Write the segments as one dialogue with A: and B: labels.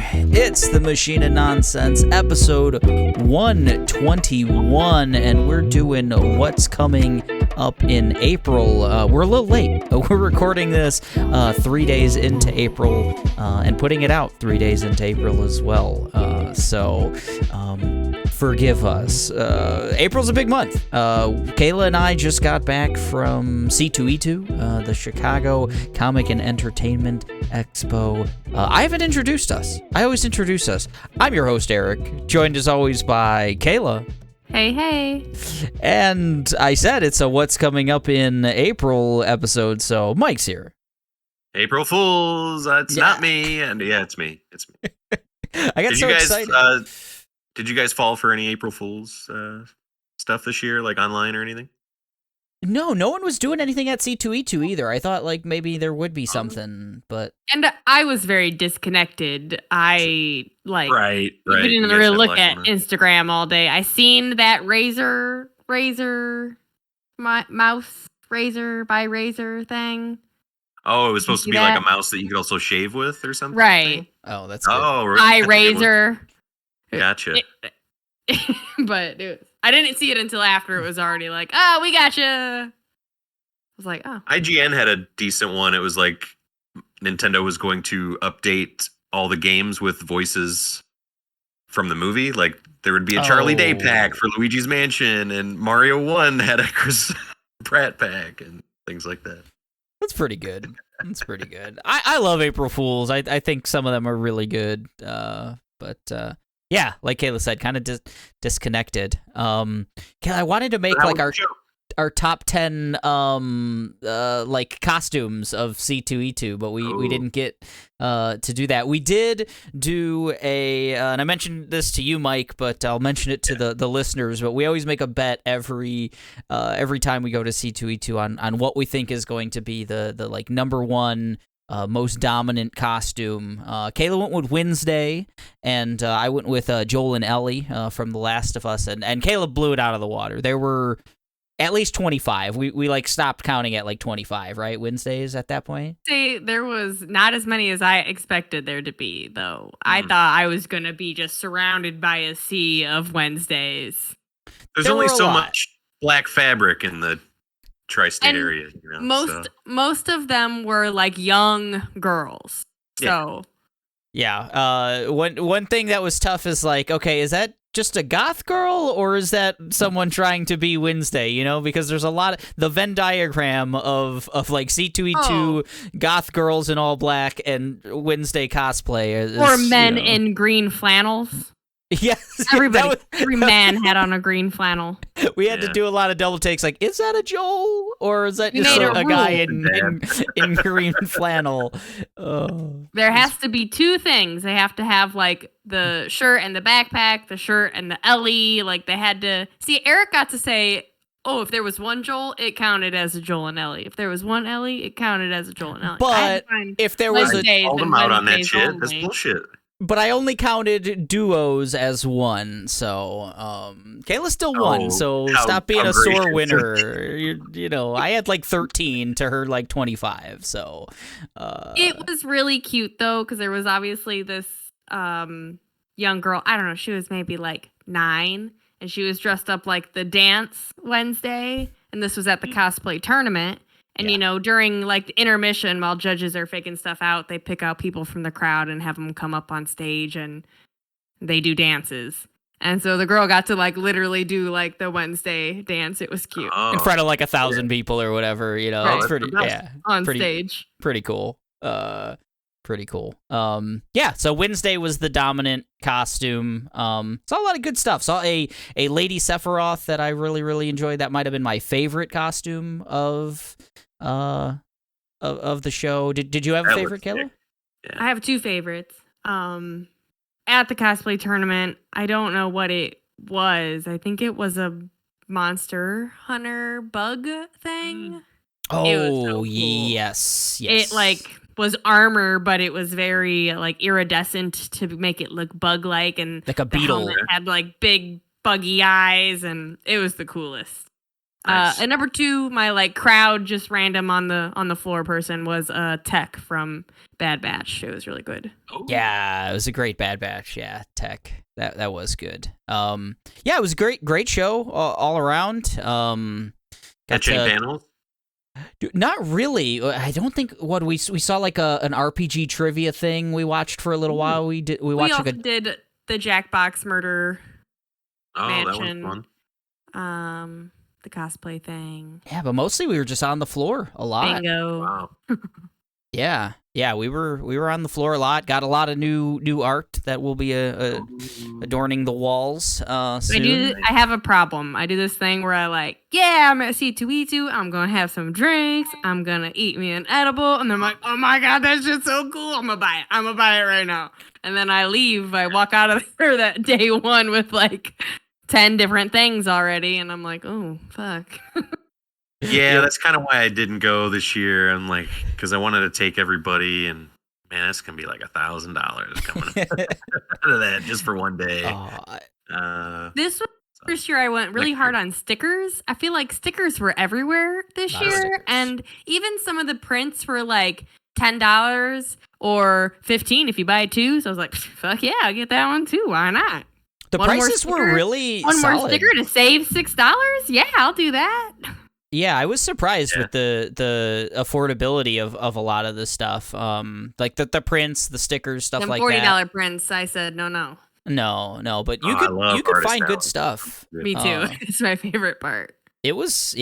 A: It's the Machine of Nonsense, episode 121, and we're doing what's coming up in April. We're a little late. We're recording this 3 days into April and putting it out 3 days into April as well. So forgive us. April's a big month. Kayla and I just got back from C2E2, the Chicago Comic and Entertainment Expo. I haven't introduced us. I always introduce us. I'm your host, Eric, joined as always by Kayla.
B: Hey, hey.
A: And I said it's a What's Coming Up in April episode, so Mike's here.
C: April Fools, it's not me, and yeah, it's me. It's me.
A: I got so excited.
C: Did you guys fall for any April Fools stuff this year, like online or anything?
A: No one was doing anything at C2E2 either. I thought like maybe there would be something, but...
B: And I was very disconnected. I
C: Right.
B: didn't really look at Instagram all day. I seen that mouse razor by razor thing.
C: Oh, it was supposed to be like a mouse that you could also shave with or something?
B: Right.
A: Oh, that's good.
C: Oh, right.
B: Eye razor.
C: Gotcha.
B: But I didn't see it until after it was already like, oh, we gotcha. I was like, oh.
C: IGN had a decent one. It was like Nintendo was going to update all the games with voices from the movie. Like there would be a Charlie Day pack for Luigi's Mansion, and Mario 1 had a Chris Pratt pack and things like that.
A: That's pretty good. That's pretty good. I love April Fools. I think some of them are really good. But yeah, like Kayla said, kind of disconnected. Kayla, I wanted to make like our top 10 like costumes of C2E2, but we didn't get to do that. We did do and I mentioned this to you, Mike, but I'll mention it to the listeners, but we always make a bet every time we go to C2E2 on what we think is going to be the like number one most dominant costume. Kayla went with Wednesday, and I went with Joel and Ellie from The Last of Us, and Kayla blew it out of the water. There were at least 25. We like stopped counting at like 25, right? Wednesdays at that point?
B: See, there was not as many as I expected there to be, though. I thought I was going to be just surrounded by a sea of Wednesdays.
C: There's only so much black fabric in the tri-state area.
B: Most of them were like young girls. So
A: yeah. One thing that was tough is like, okay, is that just a goth girl or is that someone trying to be Wednesday? You know, because there's a lot of the Venn diagram of like C2E2 goth girls in all black and Wednesday cosplay
B: or men in green flannels.
A: Yes,
B: every man had on a green flannel.
A: We had to do a lot of double takes. Like, is that a Joel or is that just a guy in green flannel? Oh.
B: There has to be two things. They have to have like the shirt and the backpack, the shirt and the Ellie. Like they had to see. Eric got to say, "Oh, if there was one Joel, it counted as a Joel and Ellie. If there was one Ellie, it counted as a Joel and Ellie."
A: But if there was
C: called them out on that shit. That's bullshit.
A: But I only counted duos as one, so Kayla still won. So stop being a sore winner. You know, I had like 13 to her like 25. So
B: it was really cute though, because there was obviously this young girl. I don't know. She was maybe like 9, and she was dressed up like the dance Wednesday, and this was at the cosplay tournament. And, you know, during, like, the intermission, while judges are faking stuff out, they pick out people from the crowd and have them come up on stage, and they do dances. And so the girl got to, like, literally do, like, the Wednesday dance. It was cute.
A: In front of, like, 1,000 people or whatever, you know.
B: Right.
A: It's pretty,
B: on stage.
A: Pretty cool. Pretty cool. So Wednesday was the dominant costume. Saw a lot of good stuff. Saw a Lady Sephiroth that I really, really enjoyed. That might have been my favorite costume of the show. Did you have a favorite, Kayla?
B: Yeah. I have two favorites. At the cosplay tournament, I don't know what it was. I think it was a Monster Hunter bug thing.
A: Oh,
B: it was so cool.
A: yes.
B: It like was armor, but it was very like iridescent to make it look bug-like, and
A: like a beetle.
B: The helmet had like big buggy eyes, and it was the coolest.
C: Nice.
B: And number 2, my like crowd just random on the floor person was Tech from Bad Batch. It was really good.
C: Oh.
A: Yeah, it was a great Bad Batch. Yeah, Tech. That was good. Yeah, it was a great show all around.
C: Catching panels.
A: Not really. I don't think what we saw like an RPG trivia thing we watched for a little while. We watched
B: also did the Jackbox Murder
C: That
B: Mansion.
C: was fun.
B: The cosplay thing.
A: Yeah, but mostly we were just on the floor a lot.
B: Bingo.
C: Wow.
A: Yeah, we were on the floor a lot. Got a lot of new art that will be adorning the walls soon.
B: I have a problem. I do this thing where I like, yeah, I'm at C2E2. I'm gonna have some drinks. I'm gonna eat me an edible, and then I'm like, oh my god, that shit's so cool. I'm gonna buy it. I'm gonna buy it right now. And then I leave. I walk out of there that day one with like 10 different things already, and I'm like, oh fuck.
C: Yeah, that's kind of why I didn't go this year. I'm like, because I wanted to take everybody, and man, that's gonna be like $1,000 coming out of that just for one day.
B: This was the first year I went really hard on stickers. I feel like stickers were everywhere this year, and even some of the prints were like $10 or $15 if you buy 2. So I was like, fuck yeah, I'll get that one too. Why not?
A: The prices were really
B: one
A: solid.
B: More sticker to save $6. Yeah, I'll do that.
A: Yeah, I was surprised with the affordability of a lot of this stuff. Like the prints, the stickers, stuff like that.
B: $40 prints. I said no.
A: No, but you could find good stuff.
B: Me too. It's my favorite part.
A: It was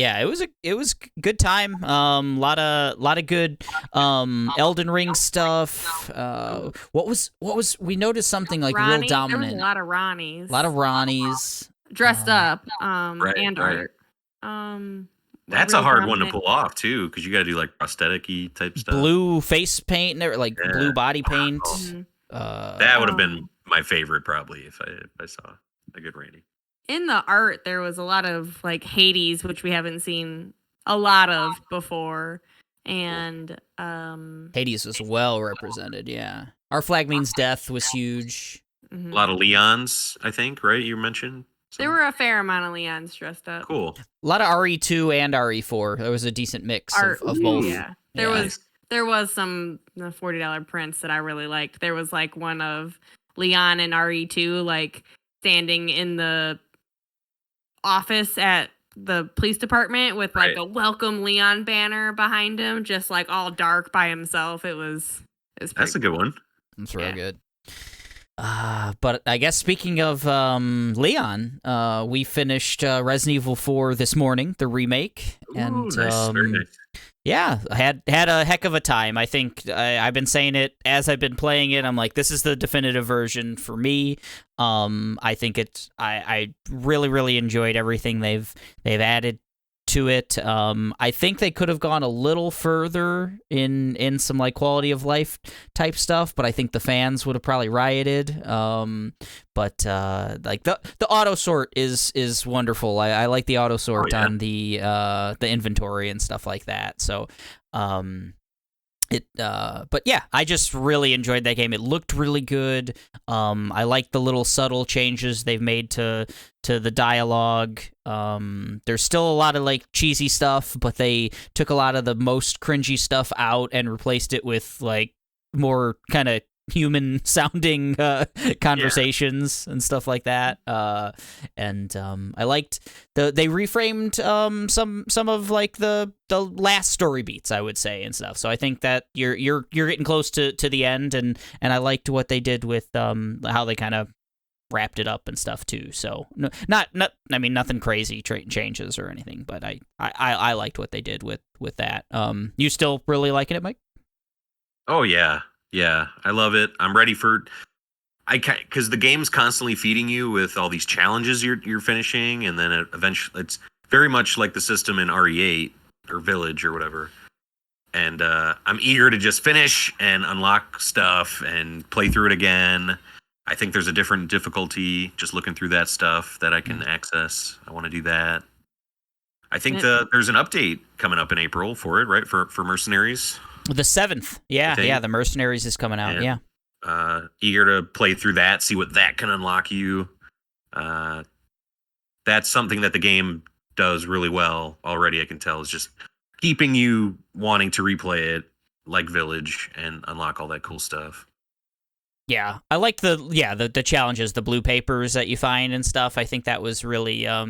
A: good time. Lot of good Elden Ring stuff. What was we noticed something like
B: Ronnie,
A: real dominant.
B: There was a lot of Ronnies.
A: A lot of Ronnies
B: dressed up.
C: Right.
B: art.
C: That's a hard one to pull off too, because you got to do like prosthetic-y type stuff.
A: Blue face paint, like blue body paint.
C: That would have been my favorite probably if I saw a good Randy.
B: In the art, there was a lot of like Hades, which we haven't seen a lot of before, and
A: Hades was well represented. Yeah, Our Flag Means Death was huge.
B: Mm-hmm.
C: A lot of Leons, I think, right? You mentioned.
B: There were a fair amount of Leons dressed up.
C: Cool.
A: A lot of RE2 and RE4. There was a decent mix of both.
B: Yeah. There was some $40 prints that I really liked. There was like one of Leon and RE2 like standing in the office at the police department with like a welcome Leon banner behind him, just like all dark by himself. That's
C: a good one.
A: That's real good. But I guess speaking of Leon, we finished Resident Evil 4 this morning, the remake.
C: Ooh,
A: and
C: nice. Very nice.
A: Yeah, I had a heck of a time. I think I've been saying it as I've been playing it. I'm like, this is the definitive version for me. I think I really, really enjoyed everything they've added to it. I think they could have gone a little further in some like quality of life type stuff, but I think the fans would have probably rioted. But like the auto sort is wonderful. I like the auto sort on the inventory and stuff like that. So but yeah, I just really enjoyed that game. It looked really good. I like the little subtle changes they've made to the dialogue. There's still a lot of like cheesy stuff, but they took a lot of the most cringy stuff out and replaced it with like more kind of human sounding conversations and stuff like that. And I liked they reframed some of like the last story beats, I would say, and stuff. So I think that you're getting close to the end, and I liked what they did with how they kind of wrapped it up and stuff too. So not I mean, nothing crazy changes or anything, but I liked what they did with that. You still really liking it, Mike?
C: Oh yeah. Yeah, I love it. I'm ready for because the game's constantly feeding you with all these challenges you're finishing, and then eventually it's very much like the system in RE8 or Village or whatever. And I'm eager to just finish and unlock stuff and play through it again. I think there's a different difficulty just looking through that stuff that I can access. I want to do that. I think there's an update coming up in April for it, right? For Mercenaries.
A: The 7th. Yeah, the Mercenaries is coming out, yeah.
C: Eager to play through that, see what that can unlock you. That's something that the game does really well already, I can tell, is just keeping you wanting to replay it, like Village, and unlock all that cool stuff.
A: Yeah, I liked the challenges, the blue papers that you find and stuff. I think that was really a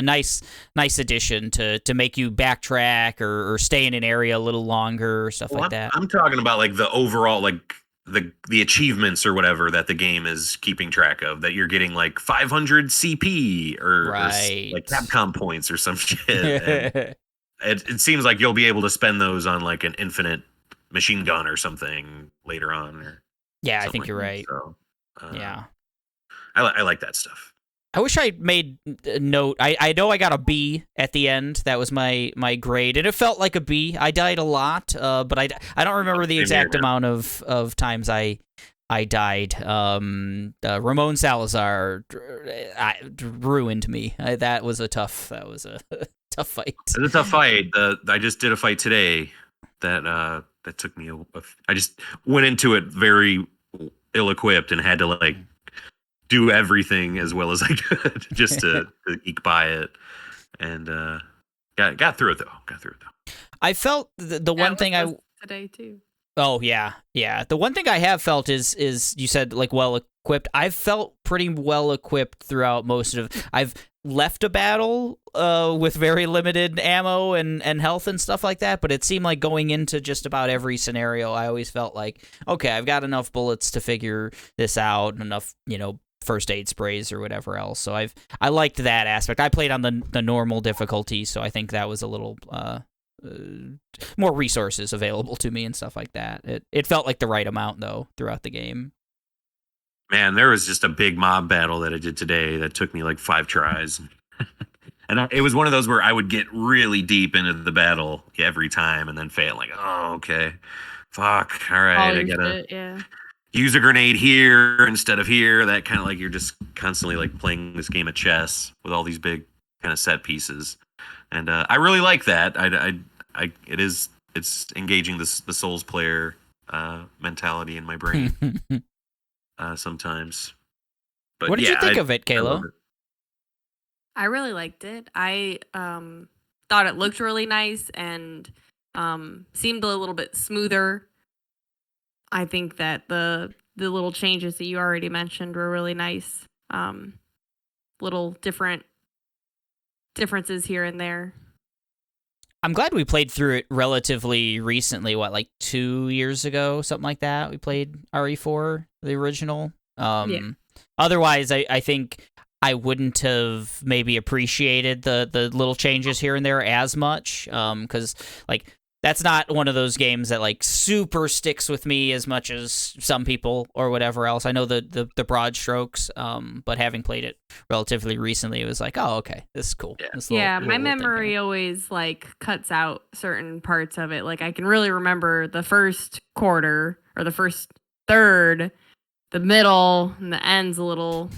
A: nice addition to make you backtrack or stay in an area a little longer or stuff like that.
C: I'm talking about like the overall, like the achievements or whatever that the game is keeping track of, that you're getting like 500 CP or like Capcom points or some shit. It seems like you'll be able to spend those on like an infinite machine gun or something later on.
A: Yeah, I think you're right.
C: So,
A: yeah,
C: I like that stuff.
A: I wish I made a note. I know I got a B at the end. That was my grade, and it felt like a B. I died a lot, but I don't remember the exact amount of times I died. Ramon Salazar ruined me. That was a tough tough fight.
C: It was a tough fight. I just did a fight today that took me I just went into it very ill-equipped and had to like do everything as well as I could just to eke by it, and got through it though.
A: I felt the one thing
B: today too.
A: Oh yeah. The one thing I have felt is you said like well equipped. I've felt pretty well equipped throughout most of. I've left a battle with very limited ammo and health and stuff like that, but it seemed like going into just about every scenario, I always felt like, okay, I've got enough bullets to figure this out, enough, first aid sprays or whatever else. So I liked that aspect. I played on the normal difficulty, so I think that was a little more resources available to me and stuff like that. It felt like the right amount though throughout the game.
C: Man, there was just a big mob battle that I did today that took me like 5 tries. And it was one of those where I would get really deep into the battle every time and then fail. Like, oh, okay. Fuck. All right. I got to use a grenade here instead of here. That kind of like you're just constantly like playing this game of chess with all these big kind of set pieces. And I really like that. It's engaging the Souls player mentality in my brain. Sometimes. But
A: what did you think of it, Kayla?
B: I really liked it. I thought it looked really nice and seemed a little bit smoother. I think that the little changes that you already mentioned were really nice. Little differences here and there.
A: I'm glad we played through it relatively recently. What, like 2 years ago, something like that? We played RE4, the original. Otherwise, I think I wouldn't have maybe appreciated the little changes here and there as much. Because like that's not one of those games that like super sticks with me as much as some people or whatever else. I know the broad strokes, but having played it relatively recently, it was like, oh, okay, this is cool.
B: My memory always like cuts out certain parts of it. Like I can really remember the first quarter or the first third, the middle, and the end's a little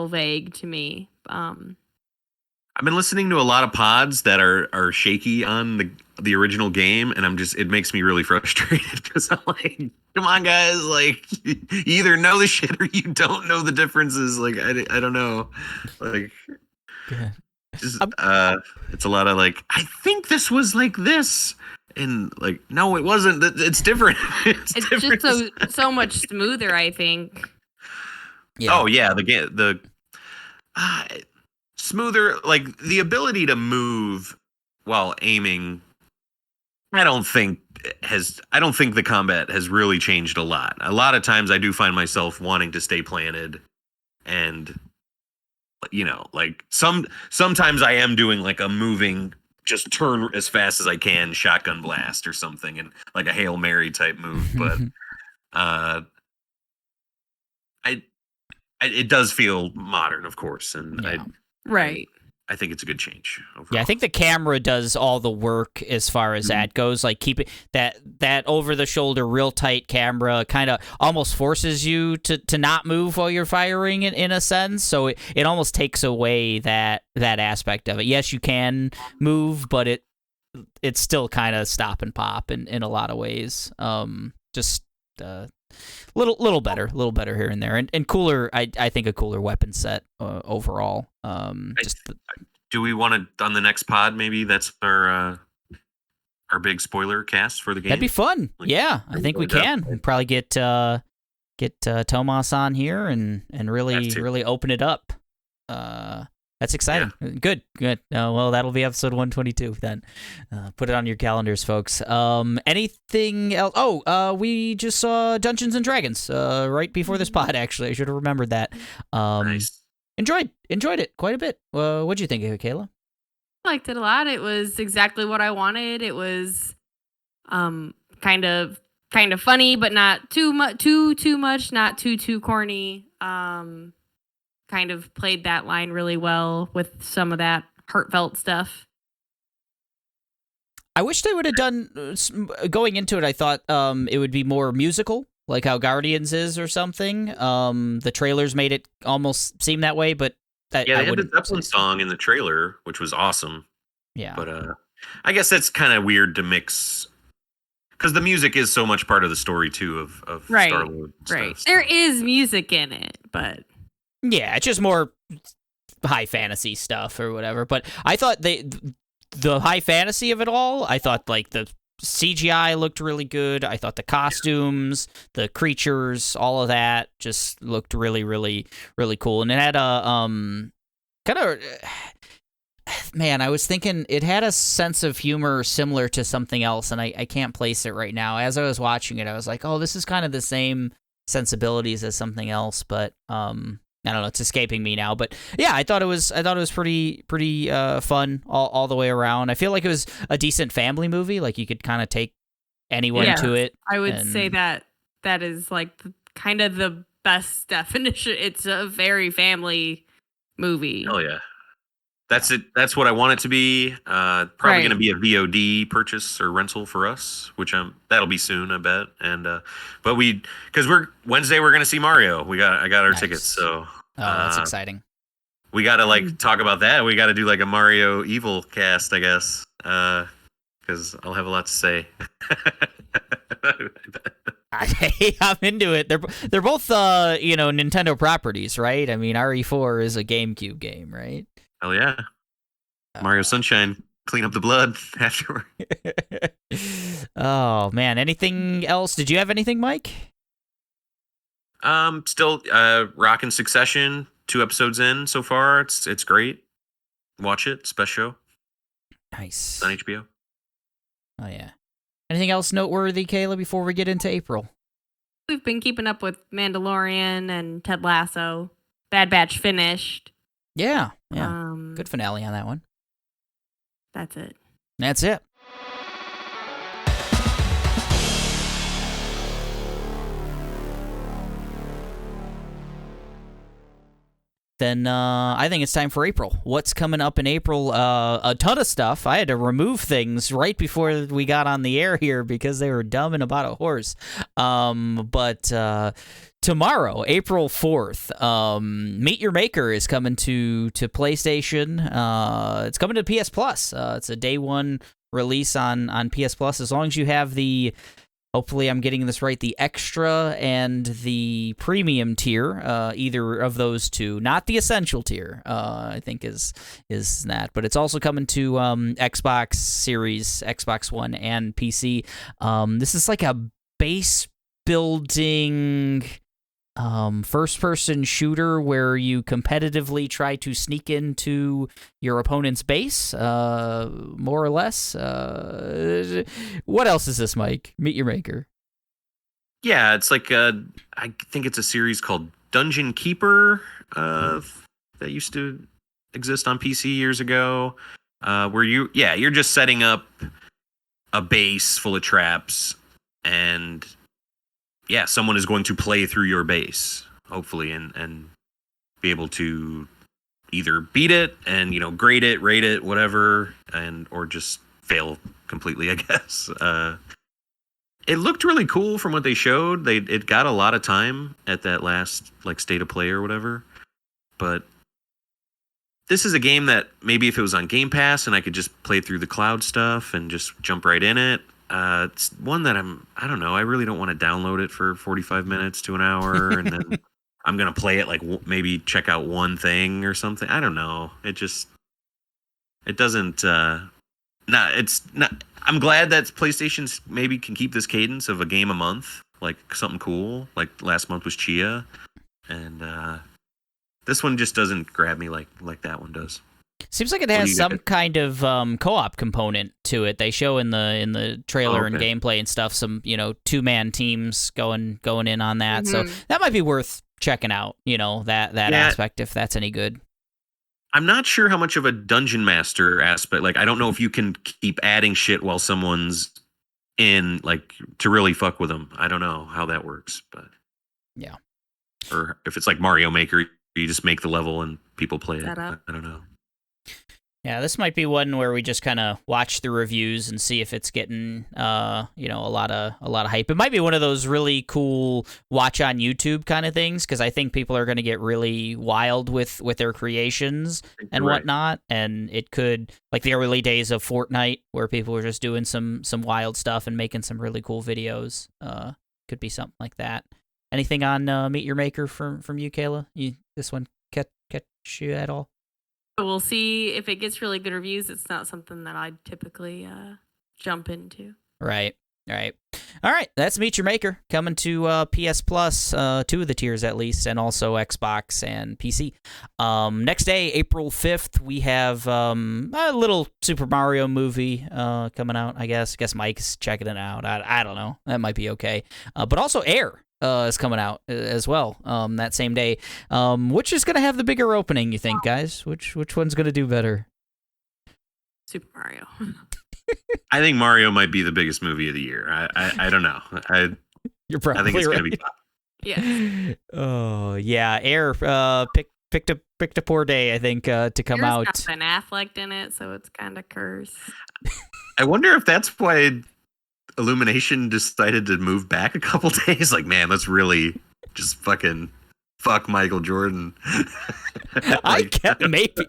B: vague to me.
C: I've been listening to a lot of pods that are shaky on the original game, and it makes me really frustrated because I'm like, come on, guys, like you either know the shit or you don't know the differences. Like I don't know, like just it's a lot of like I think this was like this, and like no, it wasn't. It's different. It's different.
B: Just so much smoother, I think.
A: Yeah.
C: Oh yeah, the smoother, like the ability to move while aiming. I don't think the combat has really changed a lot. A lot of times I do find myself wanting to stay planted, and like sometimes I am doing like a moving, just turn as fast as I can, shotgun blast or something, and like a Hail Mary type move. But it does feel modern, of course, and
B: right.
C: I think it's a good change overall.
A: Yeah, I think the camera does all the work as far as that goes. Like keep it that over the shoulder, real tight camera kind of almost forces you to not move while you're firing in a sense. So it almost takes away that aspect of it. Yes, you can move, but it's still kind of stop and pop in a lot of ways. Just little better here and there, and cooler. I think a cooler weapon set overall.
C: do we want to on the next pod? Maybe that's our big spoiler cast for the game.
A: That'd be fun.
C: Like,
A: yeah, I think we can. We'll probably get Tomas on here and really open it up. That's exciting. Yeah. Good. Well, that'll be episode 122 then. Put it on your calendars, folks. Anything else? Oh, we just saw Dungeons and Dragons right before this pod, actually. I should have remembered that.
C: Nice.
A: Enjoyed it quite a bit. What'd you think of it, Kayla?
B: I liked it a lot. It was exactly what I wanted. It was kind of funny, but not too much, not too corny. Kind of played that line really well with some of that heartfelt stuff.
A: I wish they would have done, going into it, I thought it would be more musical, like how Guardians is or something. The trailers made it almost seem that way, but
C: they had the Zeppelin song in the trailer, which was awesome.
A: Yeah.
C: But I guess that's kind of weird to mix, because the music is so much part of the story, too, of Star-Lord stuff.
B: Right. There is music in it, but...
A: Yeah, it's just more high fantasy stuff or whatever. But I thought the high fantasy of it all, I thought like the CGI looked really good. I thought the costumes, the creatures, all of that just looked really, really, really cool. And it had a kind of... Man, I was thinking it had a sense of humor similar to something else, and I can't place it right now. As I was watching it, I was like, oh, this is kind of the same sensibilities as something else, but... I don't know, it's escaping me now, but yeah, I thought it was pretty fun all the way around. I feel like it was a decent family movie. Like you could kind of take anyone to it.
B: I would say that is like kind of the best definition. It's a very family movie.
C: Oh yeah, that's it. That's what I want it to be. Probably going to be a VOD purchase or rental for us, which that'll be soon, I bet. And but because Wednesday we're going to see Mario. I got our tickets, so.
A: Oh, that's exciting.
C: We got to talk about that. We got to do like a Mario Evil cast, I guess, because I'll have a lot to say.
A: I'm into it. They're both Nintendo properties, right? I mean, RE4 is a GameCube game, right?
C: Hell yeah. Mario Sunshine, clean up the blood afterward.
A: Oh man, anything else? Did you have anything, Mike?
C: Still rocking Succession, 2 episodes in so far. It's great. Watch it, special show.
A: Nice.
C: It's on HBO.
A: Oh yeah. Anything else noteworthy, Kayla, before we get into April?
B: We've been keeping up with Mandalorian and Ted Lasso. Bad Batch finished.
A: Yeah. Good finale on that one.
B: That's it.
A: Then I think it's time for April. What's coming up in April? A ton of stuff. I had to remove things right before we got on the air here because they were dumb and about a horse. But tomorrow, April 4th, Meet Your Maker is coming to PlayStation. It's coming to PS Plus. It's a day one release on PS Plus. As long as you have the... Hopefully I'm getting this right, the extra and the premium tier, either of those two, not the essential tier, I think is that. But it's also coming to Xbox Series, Xbox One, and PC. This is like a base building first-person shooter where you competitively try to sneak into your opponent's base, more or less. What else is this, Mike? Meet Your Maker.
C: Yeah, it's like I think it's a series called Dungeon Keeper that used to exist on PC years ago, where you're just setting up a base full of traps and someone is going to play through your base, hopefully, and be able to either beat it and, grade it, rate it, whatever, or just fail completely, I guess. It looked really cool from what they showed. It got a lot of time at that last, state of play or whatever. But this is a game that maybe if it was on Game Pass and I could just play through the cloud stuff and just jump right in it, it's one that I don't know, I really don't want to download it for 45 minutes to an hour and then I'm going to play it maybe check out one thing or something. I don't know. It doesn't. It's not. I'm glad that PlayStation maybe can keep this cadence of a game a month, like something cool. Like last month was Chia, and this one just doesn't grab me like that one does.
A: Seems like it has some kind of co-op component to it. They show in the trailer and gameplay and stuff some 2-man teams going in on that. So that might be worth checking out. That aspect if that's any good.
C: I'm not sure how much of a dungeon master aspect. Like, I don't know if you can keep adding shit while someone's in, like, to really fuck with them. I don't know how that works, but
A: yeah.
C: Or if it's like Mario Maker, you just make the level and people play it. I don't know.
A: Yeah, this might be one where we just kind of watch the reviews and see if it's getting, a lot of hype. It might be one of those really cool watch on YouTube kind of things because I think people are going to get really wild with their creations and whatnot, and it could, like the early days of Fortnite, where people were just doing some wild stuff and making some really cool videos. Could be something like that. Anything on Meet Your Maker from you, Kayla? This one catch you at all?
B: We'll see if it gets really good reviews. It's not something that I'd typically jump into.
A: Right. All right. That's Meet Your Maker coming to PS Plus, 2 of the tiers at least, and also Xbox and PC. Next day, April 5th, we have a little Super Mario movie coming out, I guess. I guess Mike's checking it out. I don't know. That might be okay. But also Air is coming out as well that same day. Which is going to have the bigger opening, you think, guys? Which one's going to do better?
B: Super Mario.
C: I think Mario might be the biggest movie of the year. I don't know.
A: You're probably
C: I think it's
A: right.
C: going to be top.
B: Yeah.
A: Oh, yeah. Air picked a poor day, I think, to come
B: Air's
A: out.
B: got Ben Affleck in it, so it's kind of cursed.
C: I wonder if that's why Illumination decided to move back a couple days. Like, man, let's really just fucking fuck Michael Jordan.
A: Maybe.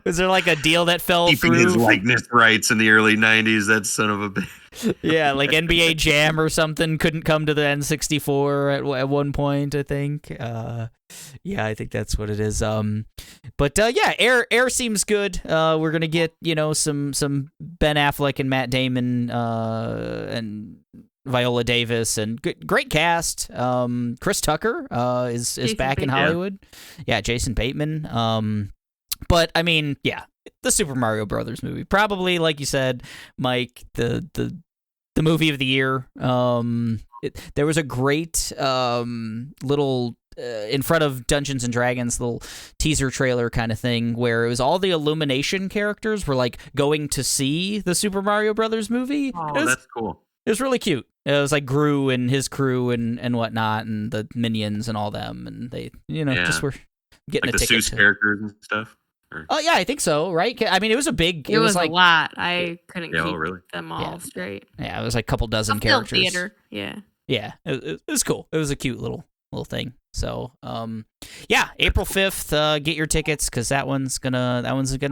A: Was there like a deal that fell
C: keeping
A: through?
C: His likeness rights in the early 90s. That son of a bitch.
A: Yeah, like NBA Jam or something couldn't come to the N64 at one point, I think. Yeah, I think that's what it is. But yeah, Air seems good. We're gonna get some Ben Affleck and Matt Damon and Viola Davis and great cast. Chris Tucker is
B: Jason
A: back in
B: Bateman.
A: Hollywood. Yeah, Jason Bateman. But I mean, yeah, the Super Mario Brothers movie, probably like you said, Mike, the movie of the year. There was a great little in front of Dungeons and Dragons little teaser trailer kind of thing where it was all the Illumination characters were like going to see the Super Mario Brothers movie.
C: Oh, that's cool.
A: It was really cute. It was like Gru and his crew and whatnot, and the minions and all them, and they just were getting
C: like
A: a
C: the
A: ticket.
C: Seuss characters and stuff.
A: Oh yeah, I think so. Right? I mean, it was a big.
B: It was
A: like
B: a lot. I couldn't
C: Yeah,
B: keep
C: really?
B: them all straight.
A: Yeah, it was like a couple dozen
B: A film
A: characters.
B: theater. Yeah.
A: Yeah, it was cool. It was a cute little thing. So, yeah, April 5th, get your tickets because that one's gonna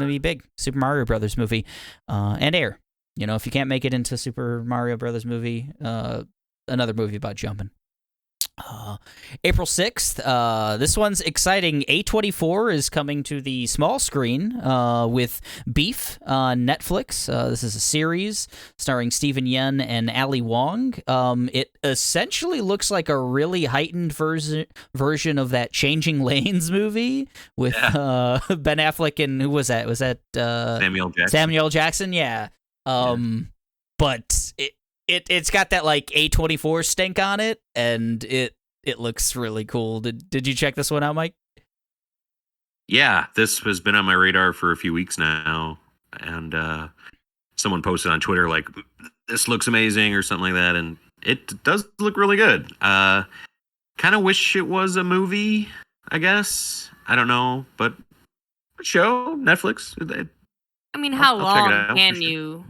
A: be big. Super Mario Brothers movie, and Air. If you can't make it into Super Mario Brothers movie, another movie about jumping. April 6th, this one's exciting. A24 is coming to the small screen with Beef on Netflix. This is a series starring Steven Yeun and Ali Wong. It essentially looks like a really heightened version of that Changing Lanes movie with Ben Affleck and who was that? Was that
C: Samuel Jackson?
A: Samuel Jackson, yeah. But it's got that like A24 stink on it, and it looks really cool. Did you check this one out, Mike?
C: Yeah, this has been on my radar for a few weeks now, and someone posted on Twitter like, "This looks amazing" or something like that, and it does look really good. Kind of wish it was a movie, I guess. I don't know, but show Netflix.
B: I mean, how
C: I'll check it
B: long
C: out for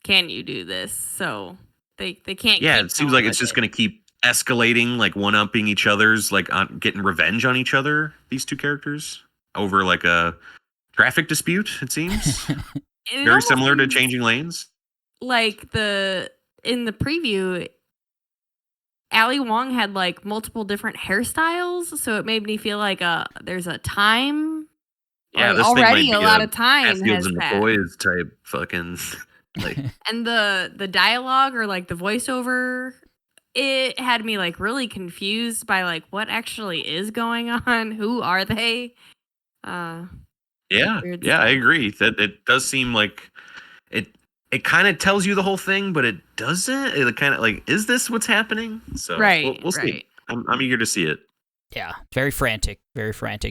B: can you do this? So they can't.
C: Yeah,
B: keep
C: it seems
B: going
C: like it's
B: with
C: just going to keep escalating, like one-upping each other's, like getting revenge on each other. These two characters over like a traffic dispute. It seems
B: It
C: very
B: almost
C: similar to
B: seems
C: Changing Lanes.
B: Like in the preview, Ali Wong had like multiple different hairstyles, so it made me feel like there's a time
C: Yeah,
B: Like,
C: this thing might
B: already
C: be
B: a lot of time
C: Hatfields
B: has
C: and the
B: passed.
C: Boys type fucking like.
B: And the dialogue or like the voiceover, it had me like really confused by like what actually is going on. Who are they?
C: Yeah,
B: Weird
C: yeah, I
B: stuff.
C: agree. That it does seem like it. It kind of tells you the whole thing, but it doesn't. It kind of like, is this what's happening? So
B: Right,
C: we'll see.
B: right.
C: I'm eager to see it.
A: Yeah, very frantic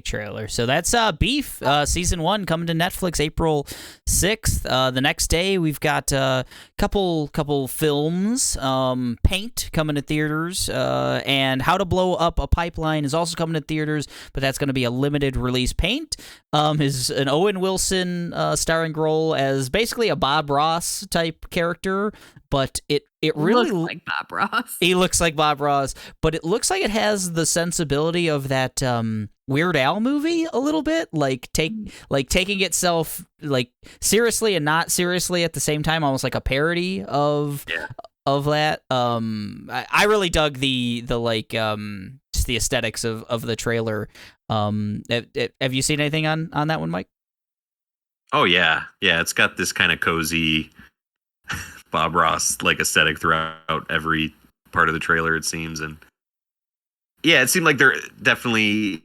A: trailer. So that's Beef, season 1 coming to Netflix April 6th. The next day we've got a couple films. Paint coming to theaters, and How to Blow Up a Pipeline is also coming to theaters, but that's going to be a limited release. Paint is an Owen Wilson starring role as basically a Bob Ross type character, but it really
B: looks like Bob Ross.
A: He looks like Bob Ross, but it looks like it has the sensibility of that Weird Al movie a little bit, like taking itself like seriously and not seriously at the same time, almost like a parody of that. I really dug the like just the aesthetics of the trailer. Have you seen anything on that one, Mike?
C: Oh yeah, it's got this kind of cozy Bob Ross like aesthetic throughout every part of the trailer, it seems. And yeah, it seemed like they're definitely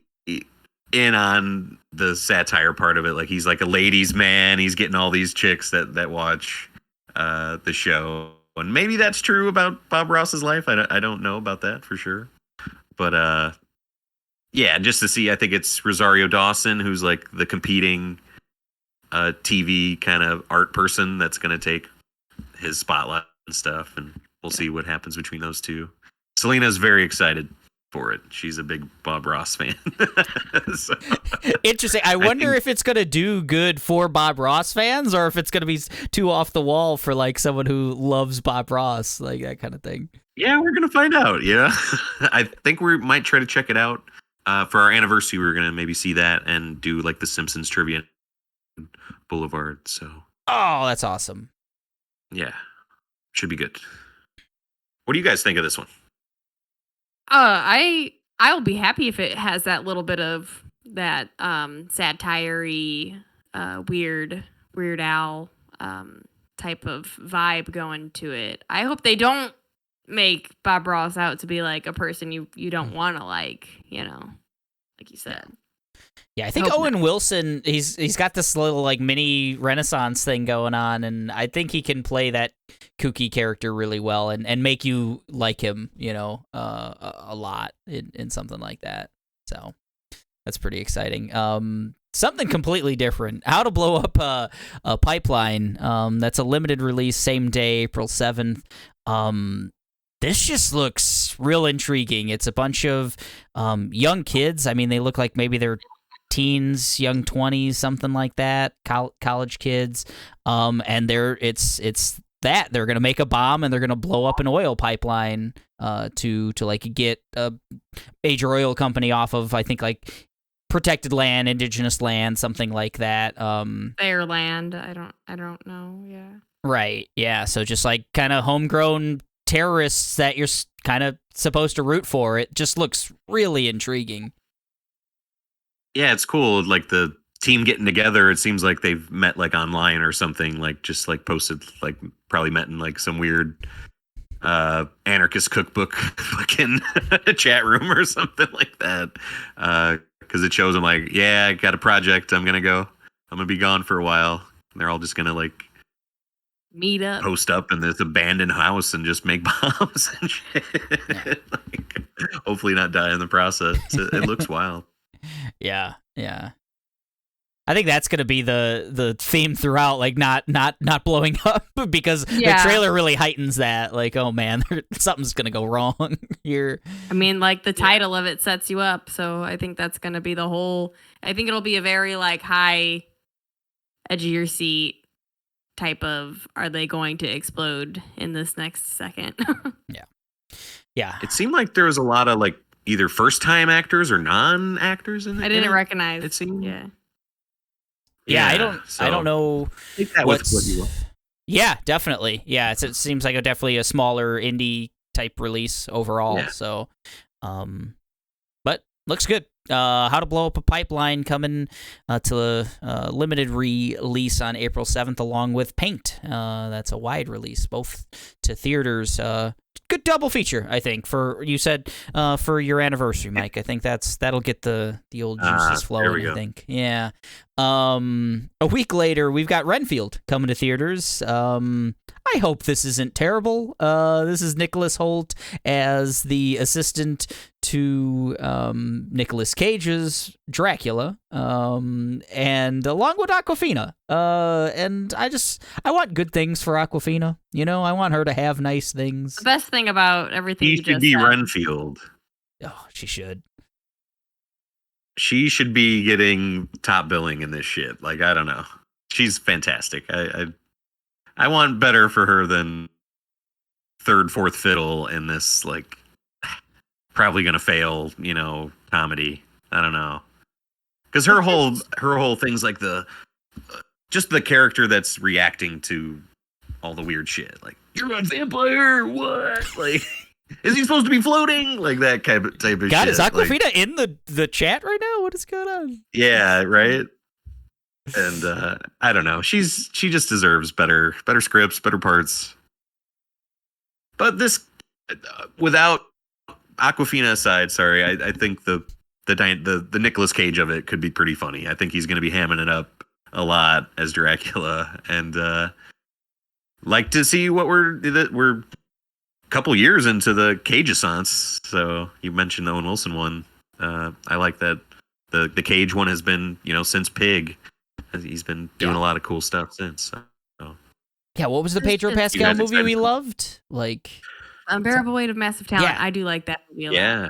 C: in on the satire part of it. Like he's like a ladies' man. He's getting all these chicks that watch the show. And maybe that's true about Bob Ross's life. I don't know about that for sure. But yeah, just to see, I think it's Rosario Dawson, who's like the competing TV kind of art person that's going to take his spotlight and stuff, and we'll see what happens between those two. Selena's very excited for it. She's a big Bob Ross fan. So,
A: interesting. I wonder if it's going to do good for Bob Ross fans, or if it's going to be too off the wall for like someone who loves Bob Ross, like that kind of thing.
C: Yeah, we're going to find out. Yeah. I think we might try to check it out. For our anniversary, we're going to maybe see that and do like the Simpsons trivia Boulevard. So,
A: oh, that's awesome.
C: Yeah, should be good. What do you guys think of this one?
B: I'll be happy if it has that little bit of that satire-y, Weird Al type of vibe going to it. I hope they don't make Bob Ross out to be like a person you don't want to like you said.
A: Yeah, I think Owen Wilson, he's got this little like mini renaissance thing going on, and I think he can play that kooky character really well and make you like him, a lot in something like that. So that's pretty exciting. Something completely different. How to Blow Up a Pipeline. That's a limited release, same day, April 7th. This just looks real intriguing. It's a bunch of young kids. I mean, they look like maybe they're teens, young 20s, something like that, college kids. And it's that they're gonna make a bomb and they're gonna blow up an oil pipeline to like get a major oil company off of, I think, like protected land, indigenous land, something like that.
B: Fair land. I don't know. Yeah.
A: Right. Yeah. So just like kind of homegrown terrorists that you're kind of supposed to root for. It just looks really intriguing.
C: Yeah, it's cool. Like the team getting together, it seems like they've met like online or something, like just like posted, like probably met in like some weird anarchist cookbook fucking chat room or something like that. Because it shows them like, yeah, I got a project. I'm going to be gone for a while. And they're all just going to like
B: meet up,
C: post up in this abandoned house and just make bombs and shit. Like, hopefully not die in the process. It looks wild.
A: Yeah. I think that's gonna be the theme throughout, like not blowing up, because the trailer really heightens that. Like, oh man, something's gonna go wrong here.
B: I mean, like the title of it sets you up, so I think that's gonna be the whole. I think it'll be a very like high, edge of your seat type of. Are they going to explode in this next second?
A: Yeah.
C: It seemed like there was a lot of like either first time actors or non actors in it.
B: I didn't recognize.
C: It seemed.
A: Yeah, I don't know.
C: Take that with what you want.
A: Yeah, definitely. Yeah, it seems like definitely a smaller indie type release overall. Yeah. So, but looks good. How to Blow Up a Pipeline coming to a limited release on April 7th, along with Paint. That's a wide release, both to theaters. Good double feature, I think. You said for your anniversary, Mike. I think that'll get the old juices flowing. I think, yeah. A week later, we've got Renfield coming to theaters. I hope this isn't terrible. This is Nicholas Hoult as the assistant to Nicolas Cage's Dracula, and along with Awkwafina. And I want good things for Awkwafina. I want her to have nice things.
B: The best thing about everything
C: He
B: you
C: should
B: just
C: be
B: said.
C: Renfield.
A: Oh, she should.
C: She should be getting top billing in this shit. Like, I don't know. She's fantastic. I want better for her than third, fourth fiddle in this, like, probably gonna fail, comedy. I don't know. Because her whole thing's like just the character that's reacting to all the weird shit. Like, you're a vampire, what? Like, is he supposed to be floating? Like that type of
A: God,
C: shit.
A: is Awkwafina in the chat right now? What is going on?
C: Yeah, right. And I don't know. She just deserves better scripts, better parts. But this, without Awkwafina aside, sorry, I think the Nicolas Cage of it could be pretty funny. I think he's going to be hamming it up a lot as Dracula, and like to see what we're a couple years into the Cage-assance. So you mentioned the Owen Wilson one. I like that the Cage one has been since Pig. He's been doing a lot of cool stuff since. So.
A: Yeah, what was the Pedro Pascal movie we loved? Like
B: Unbearable Weight of Massive Talent.
A: Yeah.
B: I do like that movie a lot.
C: Yeah.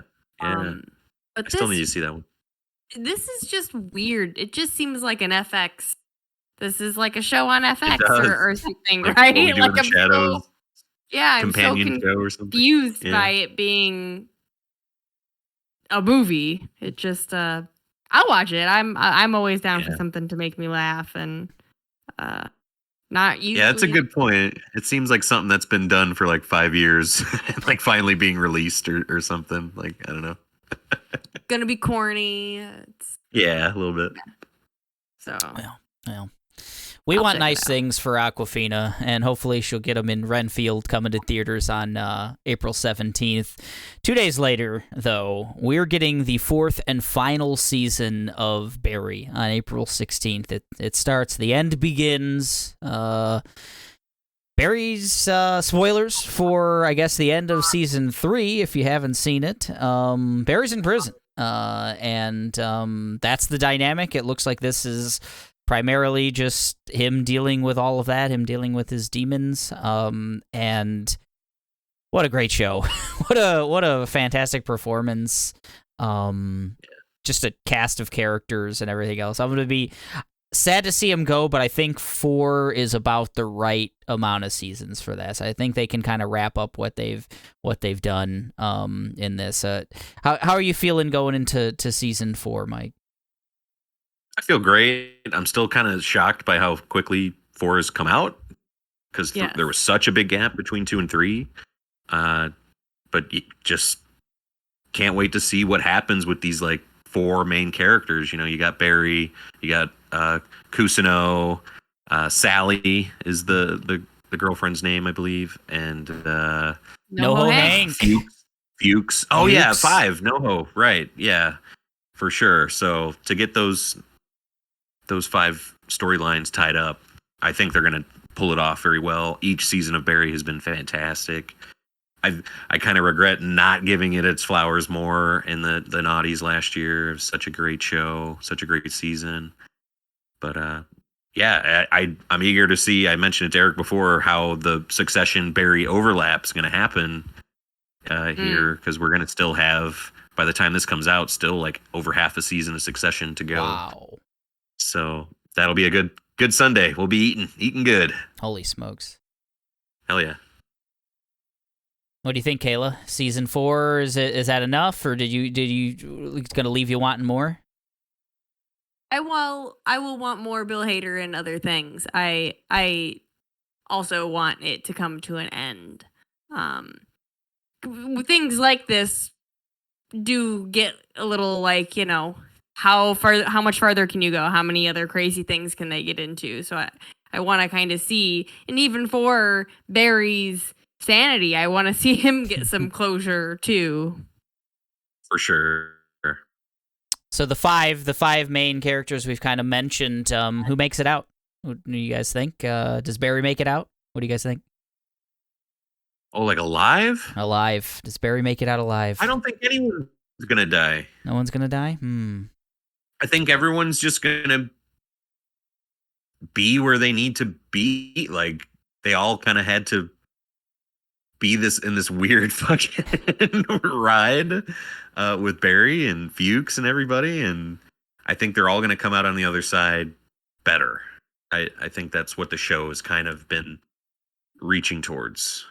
B: But
C: I still need to see that one.
B: This is just weird. It just seems like an FX. This is like a show on
C: It
B: FX
C: does.
B: or something,
C: Like
B: right?
C: What We Do in the
B: I'm
C: Shadows
B: I'm
C: companion
B: so
C: show or something.
B: confused
C: Yeah.
B: by it being a movie. It just I'll watch it. I'm always down for something to make me laugh and not usually.
C: Yeah, that's a good point. It seems like something that's been done for like 5 years, and like finally being released or something. Like, I don't know.
B: Gonna be corny.
C: Yeah, a little bit.
B: So
A: Well, we
B: I'll
A: want
B: check it
A: nice
B: out.
A: things for Awkwafina, and hopefully she'll get them in Renfield coming to theaters on April 17th. 2 days later, though, we're getting the fourth and final season of Barry on April 16th. It starts, the end begins. Barry's spoilers for, I guess, the end of season 3, if you haven't seen it. Barry's in prison, and that's the dynamic. It looks like this is primarily just him dealing with all of that, him dealing with his demons, and what a great show. what a fantastic performance. Just a cast of characters and everything else. I'm going to be sad to see him go, but I think 4 is about the right amount of seasons for this. I think they can kind of wrap up what they've done in this. How are you feeling going into season 4, Mike?
C: I feel great. I'm still kind of shocked by how quickly 4 has come out, because there was such a big gap between 2 and 3. But you just can't wait to see what happens with these like 4 main characters. You got Barry, you got Kusino, Sally is the girlfriend's name, I believe, and
A: NoHo Hank.
C: Fuchs. Oh yeah,
A: Fuchs.
C: 5 NoHo. Right, yeah, for sure. So to get those 5 storylines tied up, I think they're gonna pull it off very well. Each season of Barry has been fantastic. I kind of regret not giving it its flowers more in the naughties last year. It was such a great show, such a great season. But yeah, I'm eager to see. I mentioned it to Eric before how the Succession Barry overlap is going to happen here, because we're going to still have, by the time this comes out, still like over half a season of Succession to go.
A: Wow.
C: So that'll be a good Sunday. We'll be eating good.
A: Holy smokes.
C: Hell yeah.
A: What do you think, Kayla? Season 4, is that enough, or did you gonna leave you wanting more?
B: I will want more Bill Hader and other things. I also want it to come to an end. Things like this do get a little like, how much farther can you go? How many other crazy things can they get into? So I want to kind of see, and even for Barry's sanity, I want to see him get some closure too.
C: For sure.
A: So the five main characters we've kind of mentioned, who makes it out? What do you guys think? Does Barry make it out? What do you guys think?
C: Oh, like alive?
A: Alive. Does Barry make it out alive?
C: I don't think anyone's gonna die.
A: No one's gonna die?
C: I think everyone's just gonna be where they need to be. Like, they all kind of had to be in this weird fucking ride with Barry and Fuchs and everybody, and I think they're all gonna come out on the other side better. I think that's what the show has kind of been reaching towards.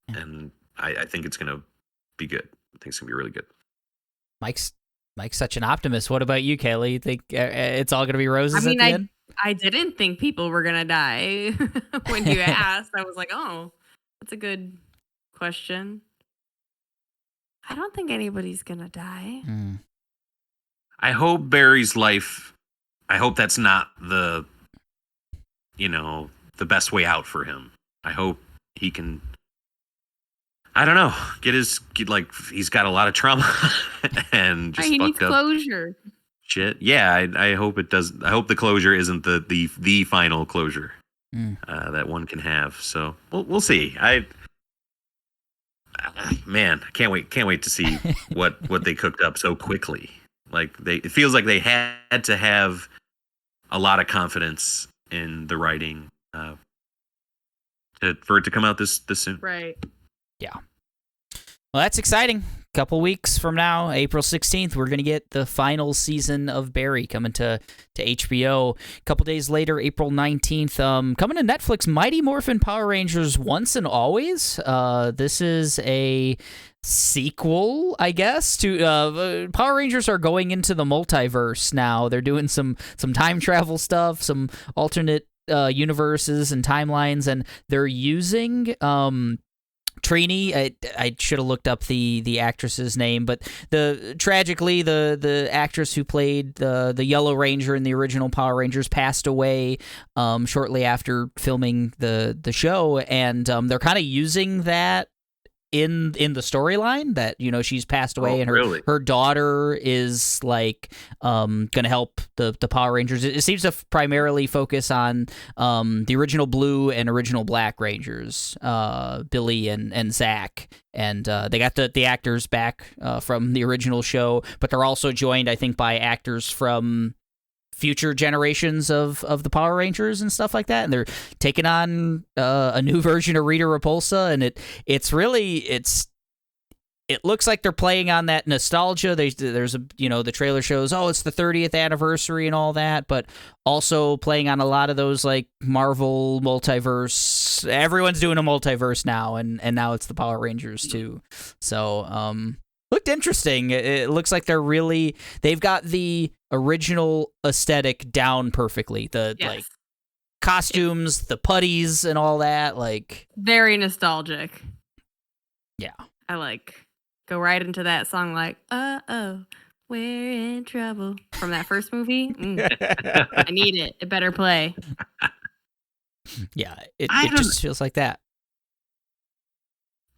C: And I think it's going to be good. I think it's going to be really good.
A: Mike's such an optimist. What about you, Kayla? You think it's all going to be roses at the end?
B: I didn't think people were going to die when you asked. I was like, oh, that's a good question. I don't think anybody's going to die.
C: I hope Barry's life, I hope that's not the best way out for him. I hope he can, I don't know, he's got a lot of trauma and just
B: he
C: fucked
B: needs
C: up
B: closure.
C: Shit. Yeah, I hope it does. I hope the closure isn't the final closure that one can have. So we'll see. Man, I can't wait to see what they cooked up so quickly. Like it feels like they had to have a lot of confidence in the writing for it to come out this soon.
B: Right.
A: Yeah. Well, that's exciting. Couple weeks from now, April 16th, we're going to get the final season of Barry coming to HBO. A couple days later, April 19th, coming to Netflix, Mighty Morphin Power Rangers Once and Always. This is a sequel, I guess, to Power Rangers are going into the multiverse now. They're doing some time travel stuff, some alternate universes and timelines, and they're using Trini, I should have looked up the actress's name, but tragically the actress who played the Yellow Ranger in the original Power Rangers passed away shortly after filming the show, and they're kind of using that in the storyline that she's passed away, and her daughter is like gonna help the Power Rangers. It seems to primarily focus on the original Blue and original Black Rangers, Billy and Zach, and they got the actors back from the original show, but they're also joined, I think, by actors from future generations of the Power Rangers and stuff like that, and they're taking on a new version of Rita Repulsa, and it looks like they're playing on that nostalgia. There's the trailer shows, it's the 30th anniversary and all that, but also playing on a lot of those like Marvel multiverse. Everyone's doing a multiverse now, and now it's the Power Rangers too. So looked interesting. It looks like they've got the original aesthetic down perfectly. Like costumes, the putties and all that, like
B: very nostalgic.
A: Yeah.
B: I go right into that song like, uh-oh, we're in trouble from that first movie. I need it. It better play.
A: Yeah, it just feels like that.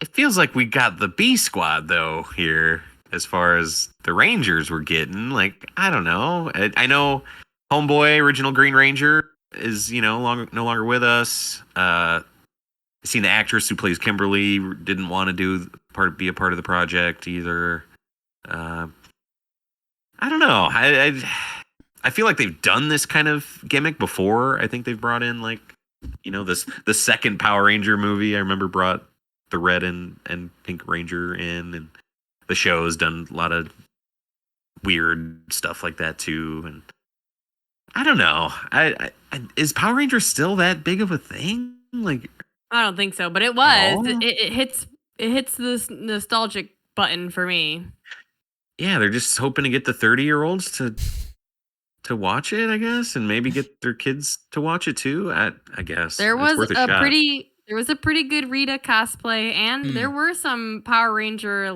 C: It feels like we got the B squad though here, as far as the Rangers we're getting. Like, I don't know. I know Homeboy, original Green Ranger, is no longer with us. I've seen the actress who plays Kimberly didn't want to be a part of the project either. I don't know. I feel like they've done this kind of gimmick before. I think they've brought in the second Power Ranger movie. I remember brought the Red and Pink Ranger in, and the show has done a lot of weird stuff like that too. And I don't know. Is Power Rangers still that big of a thing? Like,
B: I don't think so, but it was. It hits this nostalgic button for me.
C: Yeah, they're just hoping to get the 30-year-olds to watch it, I guess, and maybe get their kids to watch it too. I guess
B: there was a pretty good Rita cosplay, and there were some Power Ranger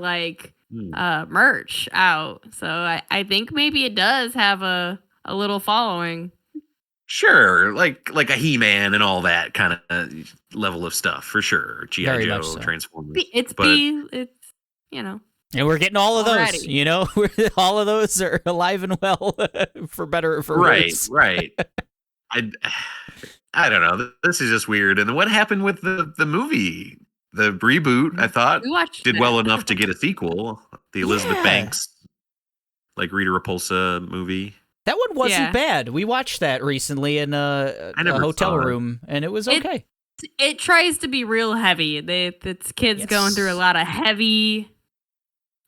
B: merch out. So I think maybe it does have a little following.
C: Sure, like a He-Man and all that kind of level of stuff for sure. G.I.
A: Very
C: Joe,
A: much so.
C: Transformers.
B: It's you know.
A: And we're getting all of those,
B: Already.
A: you know? All of those are alive and well, for better or for worse.
C: Right. I don't know. This is just weird. And what happened with the movie? The reboot, I thought,
B: We watched
C: did
B: it.
C: well enough to get a sequel. The Elizabeth
A: Yeah.
C: Banks, like Rita Repulsa movie.
A: That one wasn't
B: Yeah.
A: bad. We watched that recently in a
C: never
A: hotel
C: saw it.
A: room, and it was okay.
B: It tries to be real heavy. It's kids going through a
A: Yes.
B: lot of heavy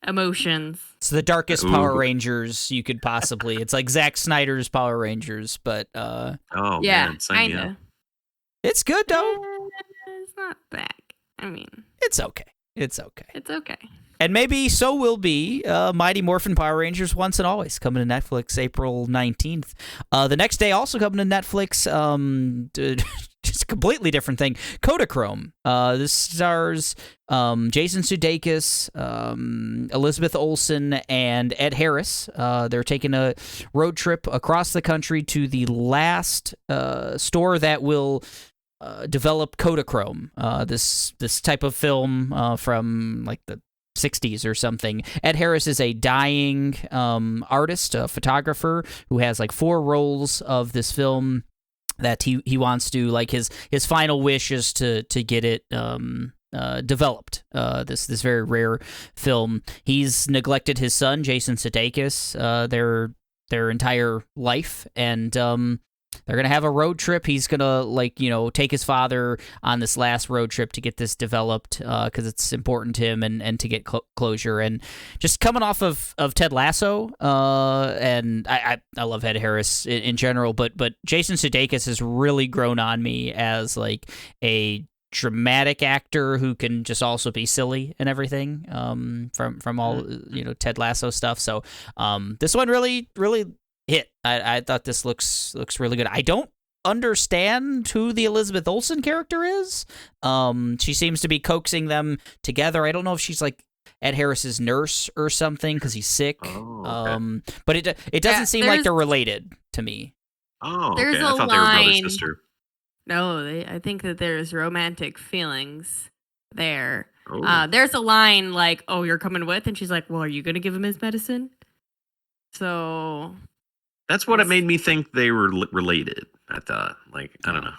B: emotions.
A: It's the darkest
C: Ooh.
A: Power Rangers you could possibly. It's like Zack Snyder's Power Rangers, but
C: Oh,
B: Yeah,
C: man. Sign me up.
B: kinda.
A: it's good though.
B: It's not bad. I mean,
A: It's okay. It's okay.
B: it's okay.
A: And maybe so will be Mighty Morphin Power Rangers Once and Always, coming to Netflix April 19th. The next day, also coming to Netflix, just a completely different thing, Kodachrome. This stars Jason Sudeikis, Elizabeth Olsen, and Ed Harris. They're taking a road trip across the country to the last store that will develop Kodachrome, this type of film from like the 60s or something. Ed Harris is a dying artist, a photographer who has like 4 rolls of this film that he wants to, like, his final wish is to get it developed. This very rare film. He's neglected his son Jason Sudeikis their entire life, and they're going to have a road trip. He's going to, take his father on this last road trip to get this developed because it's important to him and to get closure. And just coming off of Ted Lasso, and I love Ed Harris in general, but Jason Sudeikis has really grown on me as, like, a dramatic actor who can just also be silly and everything from all, Ted Lasso stuff. So this one really hit. I thought this looks really good. I don't understand who the Elizabeth Olsen character is. She seems to be coaxing them together. I don't know if she's like Ed Harris's nurse or something because he's sick.
C: Oh, okay.
A: But it doesn't seem like they're related to me.
C: Oh, okay.
B: There's
C: I
B: a
C: thought they were brother
B: line-
C: sister.
B: No, I think that there's romantic feelings there.
C: Oh.
B: There's a line like, "Oh, you're coming with," and she's like, "Well, are you gonna give him his medicine?" So
C: That's what it made me think they were related. I thought, I don't know.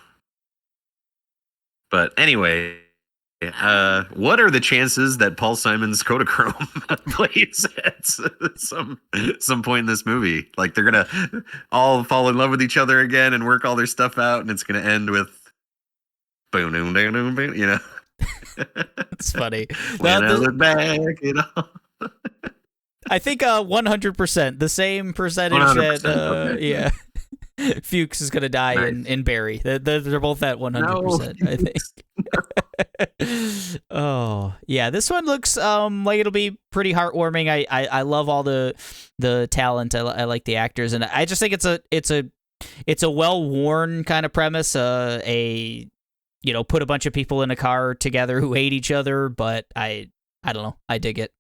C: But anyway, what are the chances that Paul Simon's Kodachrome plays at some point in this movie? Like, they're gonna all fall in love with each other again and work all their stuff out, and it's gonna end with boom, boom, boom, boom, boom.
A: It's funny.
C: When I look back,
A: I think 100%, the same percentage
C: 100%,
A: that
C: okay.
A: yeah, Fuchs is gonna die
C: Nice.
A: in Barry. They're both at 100%. I think. Oh yeah, this one looks like it'll be pretty heartwarming. I love all the talent. I like the actors, and I just think it's a well worn kind of premise. Put a bunch of people in a car together who hate each other, but I don't know. I dig it.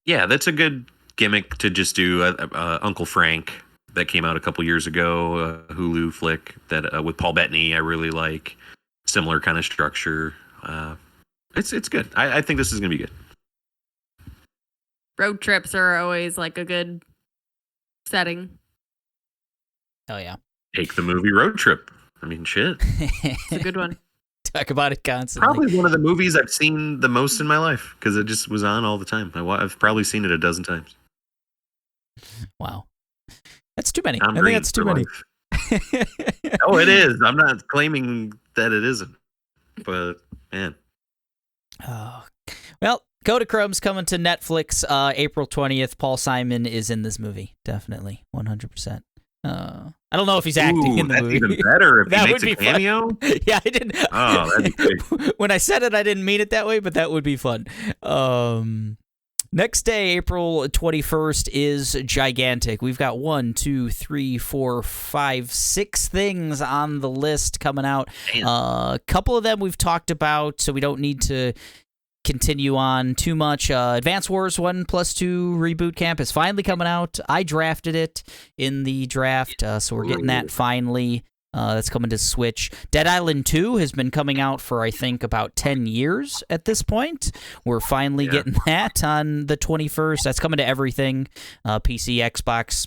C: Yeah, that's a good gimmick to just do. Uncle Frank, that came out a couple years ago, a Hulu flick that with Paul Bettany, I really like. Similar kind of structure. It's good. I think this is gonna be good.
B: road trips are always like a good setting.
A: Oh yeah.
C: Take the movie Road Trip. I mean, shit.
B: It's a good one.
A: Talk about it constantly.
C: Probably one of the movies I've seen the most in my life because it just was on all the time. I've probably seen it a dozen times.
A: Wow. That's too many.
C: Tom
A: I think
C: Green
A: that's too
C: for
A: many.
C: life. Oh, it is. I'm not claiming that it isn't. But, man.
A: Oh. Well, Kodachrome's coming to Netflix April 20th. Paul Simon is in this movie. Definitely. 100%. I don't know if he's acting in the
C: that's
A: movie.
C: even better if
A: That
C: he makes
A: would
C: a
A: be fun.
C: cameo.
A: Yeah, I didn't.
C: Oh, that'd be great.
A: When I said it, I didn't mean it that way, but that would be fun. Next day, April 21st, is gigantic. We've got 1, 2, 3, 4, 5, 6 things on the list coming out. A couple of them we've talked about, so we don't need to continue on too much. Advance Wars 1+2 Reboot Camp is finally coming out. I drafted it in the draft, so we're getting that finally. That's coming to Switch. Dead Island 2 has been coming out for, I think, about 10 years at this point. We're finally getting that on the 21st. That's coming to everything. PC, Xbox,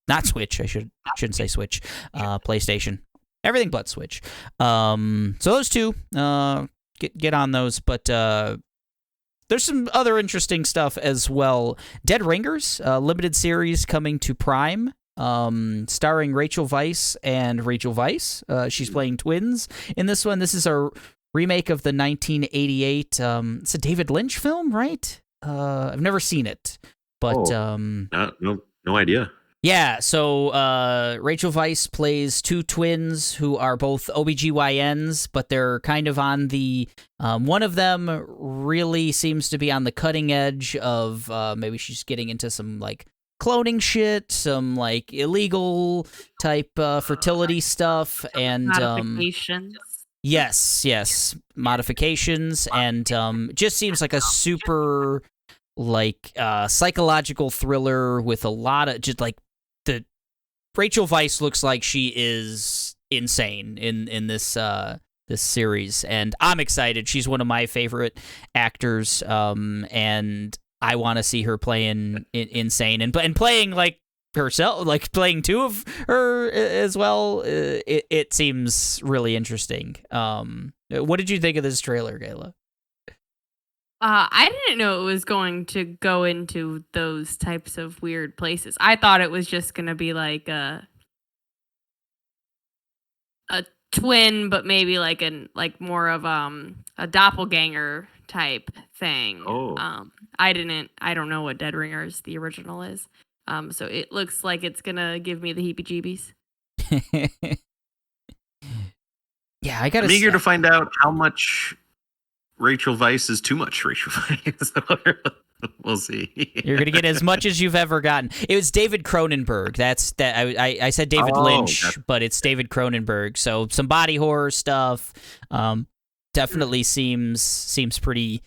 A: not Switch. I shouldn't say Switch. PlayStation. Everything but Switch. So those two, get on those. But there's some other interesting stuff as well. Dead Ringers, limited series coming to Prime. Starring Rachel Weisz and Rachel Weisz. She's playing twins in this one. This is a remake of the 1988. It's a David Lynch film, right? I've never seen it, but
C: no idea.
A: Yeah, so Rachel Weisz plays two twins who are both OBGYNs, but they're kind of on the... one of them really seems to be on the cutting edge of maybe she's getting into some, like, cloning shit, some, like, illegal type fertility stuff, and...
B: Modifications.
A: Yes, modifications, and just seems like a super, like, psychological thriller with a lot of, just, like, the Rachel Weisz looks like she is insane in this this series, and I'm excited. She's one of my favorite actors, and I want to see her playing insane and playing like herself, like playing two of her as well. It seems really interesting. What did you think of this trailer, Kayla?
B: I didn't know it was going to go into those types of weird places. I thought it was just going to be like a twin, but maybe like more of a doppelganger type thing. I don't know what Dead Ringers the original is. So it looks like it's gonna give me the heebie-jeebies.
A: Yeah, I gotta.
C: I'm eager to find out how much Rachel Weisz is too much Rachel Weisz. We'll see.
A: You're gonna get as much as you've ever gotten. It was David Cronenberg. I said David Lynch, but it's David Cronenberg. So some body horror stuff. Definitely seems pretty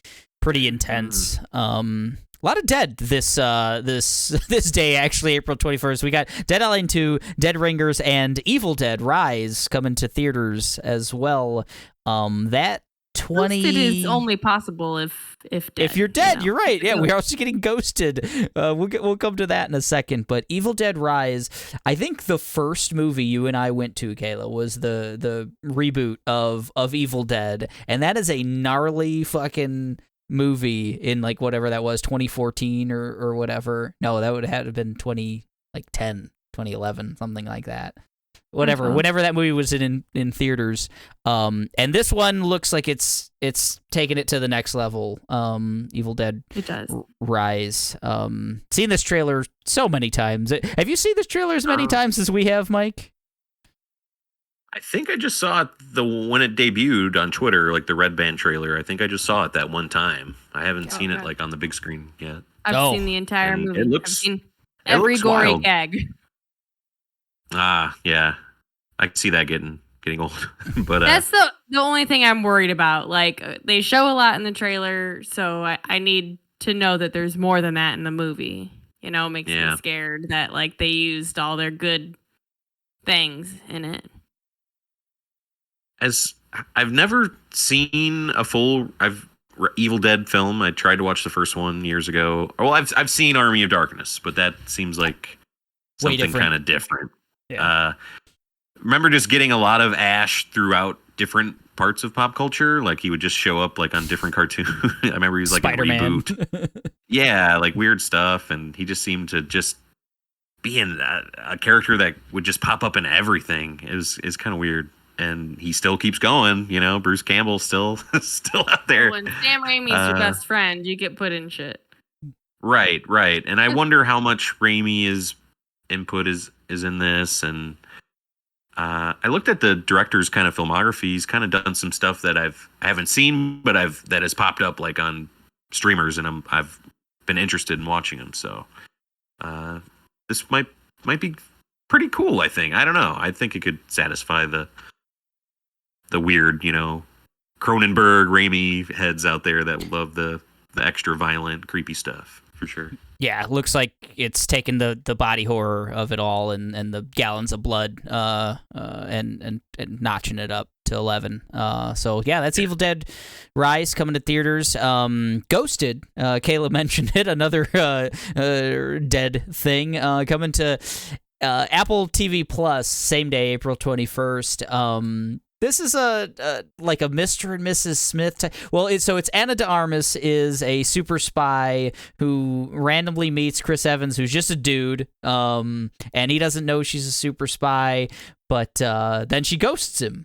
A: intense. A lot of dead this day, actually, April 21st. We got Dead Island 2, Dead Ringers, and Evil Dead Rise coming to theaters as well. That 20
B: Ghosted is only possible if dead,
A: if you're dead,
B: you know?
A: you're right. Yeah, we're also getting ghosted. We'll come to that in a second. But Evil Dead Rise, I think the first movie you and I went to, Kayla, was the reboot of Evil Dead, and that is a gnarly fucking movie in like whatever that was, 2014 or whatever. No, that would have been 2011, something like that. Whatever, whenever that movie was in theaters. And this one looks like it's taking it to the next level. Evil Dead
B: it does.
A: Rise. Seen this trailer so many times. Have you seen this trailer as many times as we have, Mike?
C: I think I just saw it when it debuted on Twitter, like the Red Band trailer. I think I just saw it that one time. I haven't seen it like on the big screen yet.
B: I've seen the entire movie.
C: I've
B: seen every gory
C: wild.
B: gag.
C: Yeah. I can see that getting old. But
B: that's the only thing I'm worried about. Like, they show a lot in the trailer, so I need to know that there's more than that in the movie. You know, it makes me scared that like they used all their good things in it.
C: As I've never seen a full Evil Dead film. I tried to watch the first one years ago. Well, I've seen Army of Darkness, but that seems like something kind of different. Yeah. Remember just getting a lot of Ash throughout different parts of pop culture. Like he would just show up like on different cartoons. I remember he was like
A: Spider-Man.
C: in Reboot. Yeah, like weird stuff, and he just seemed to just be in a character that would just pop up in everything. Is kind of weird. And he still keeps going, you know. Bruce Campbell's still out there.
B: When Sam Raimi's your best friend, you get put in shit.
C: Right. And I wonder how much Raimi's input is in this. And I looked at the director's kind of filmography. He's kind of done some stuff that I haven't seen, but that has popped up like on streamers, and I've been interested in watching them. So this might be pretty cool. I think. I don't know. I think it could satisfy the weird, you know, Cronenberg, Raimi heads out there that love the extra violent, creepy stuff for sure.
A: Yeah, looks like it's taken the body horror of it all and the gallons of blood and notching it up to 11. So yeah, that's Evil Dead Rise coming to theaters. Ghosted, Kayla mentioned it, another dead thing coming to Apple TV Plus same day, April 21st. This is like a Mr. and Mrs. Smith type. Well, it's Ana de Armas is a super spy who randomly meets Chris Evans, who's just a dude, and he doesn't know she's a super spy. But then she ghosts him.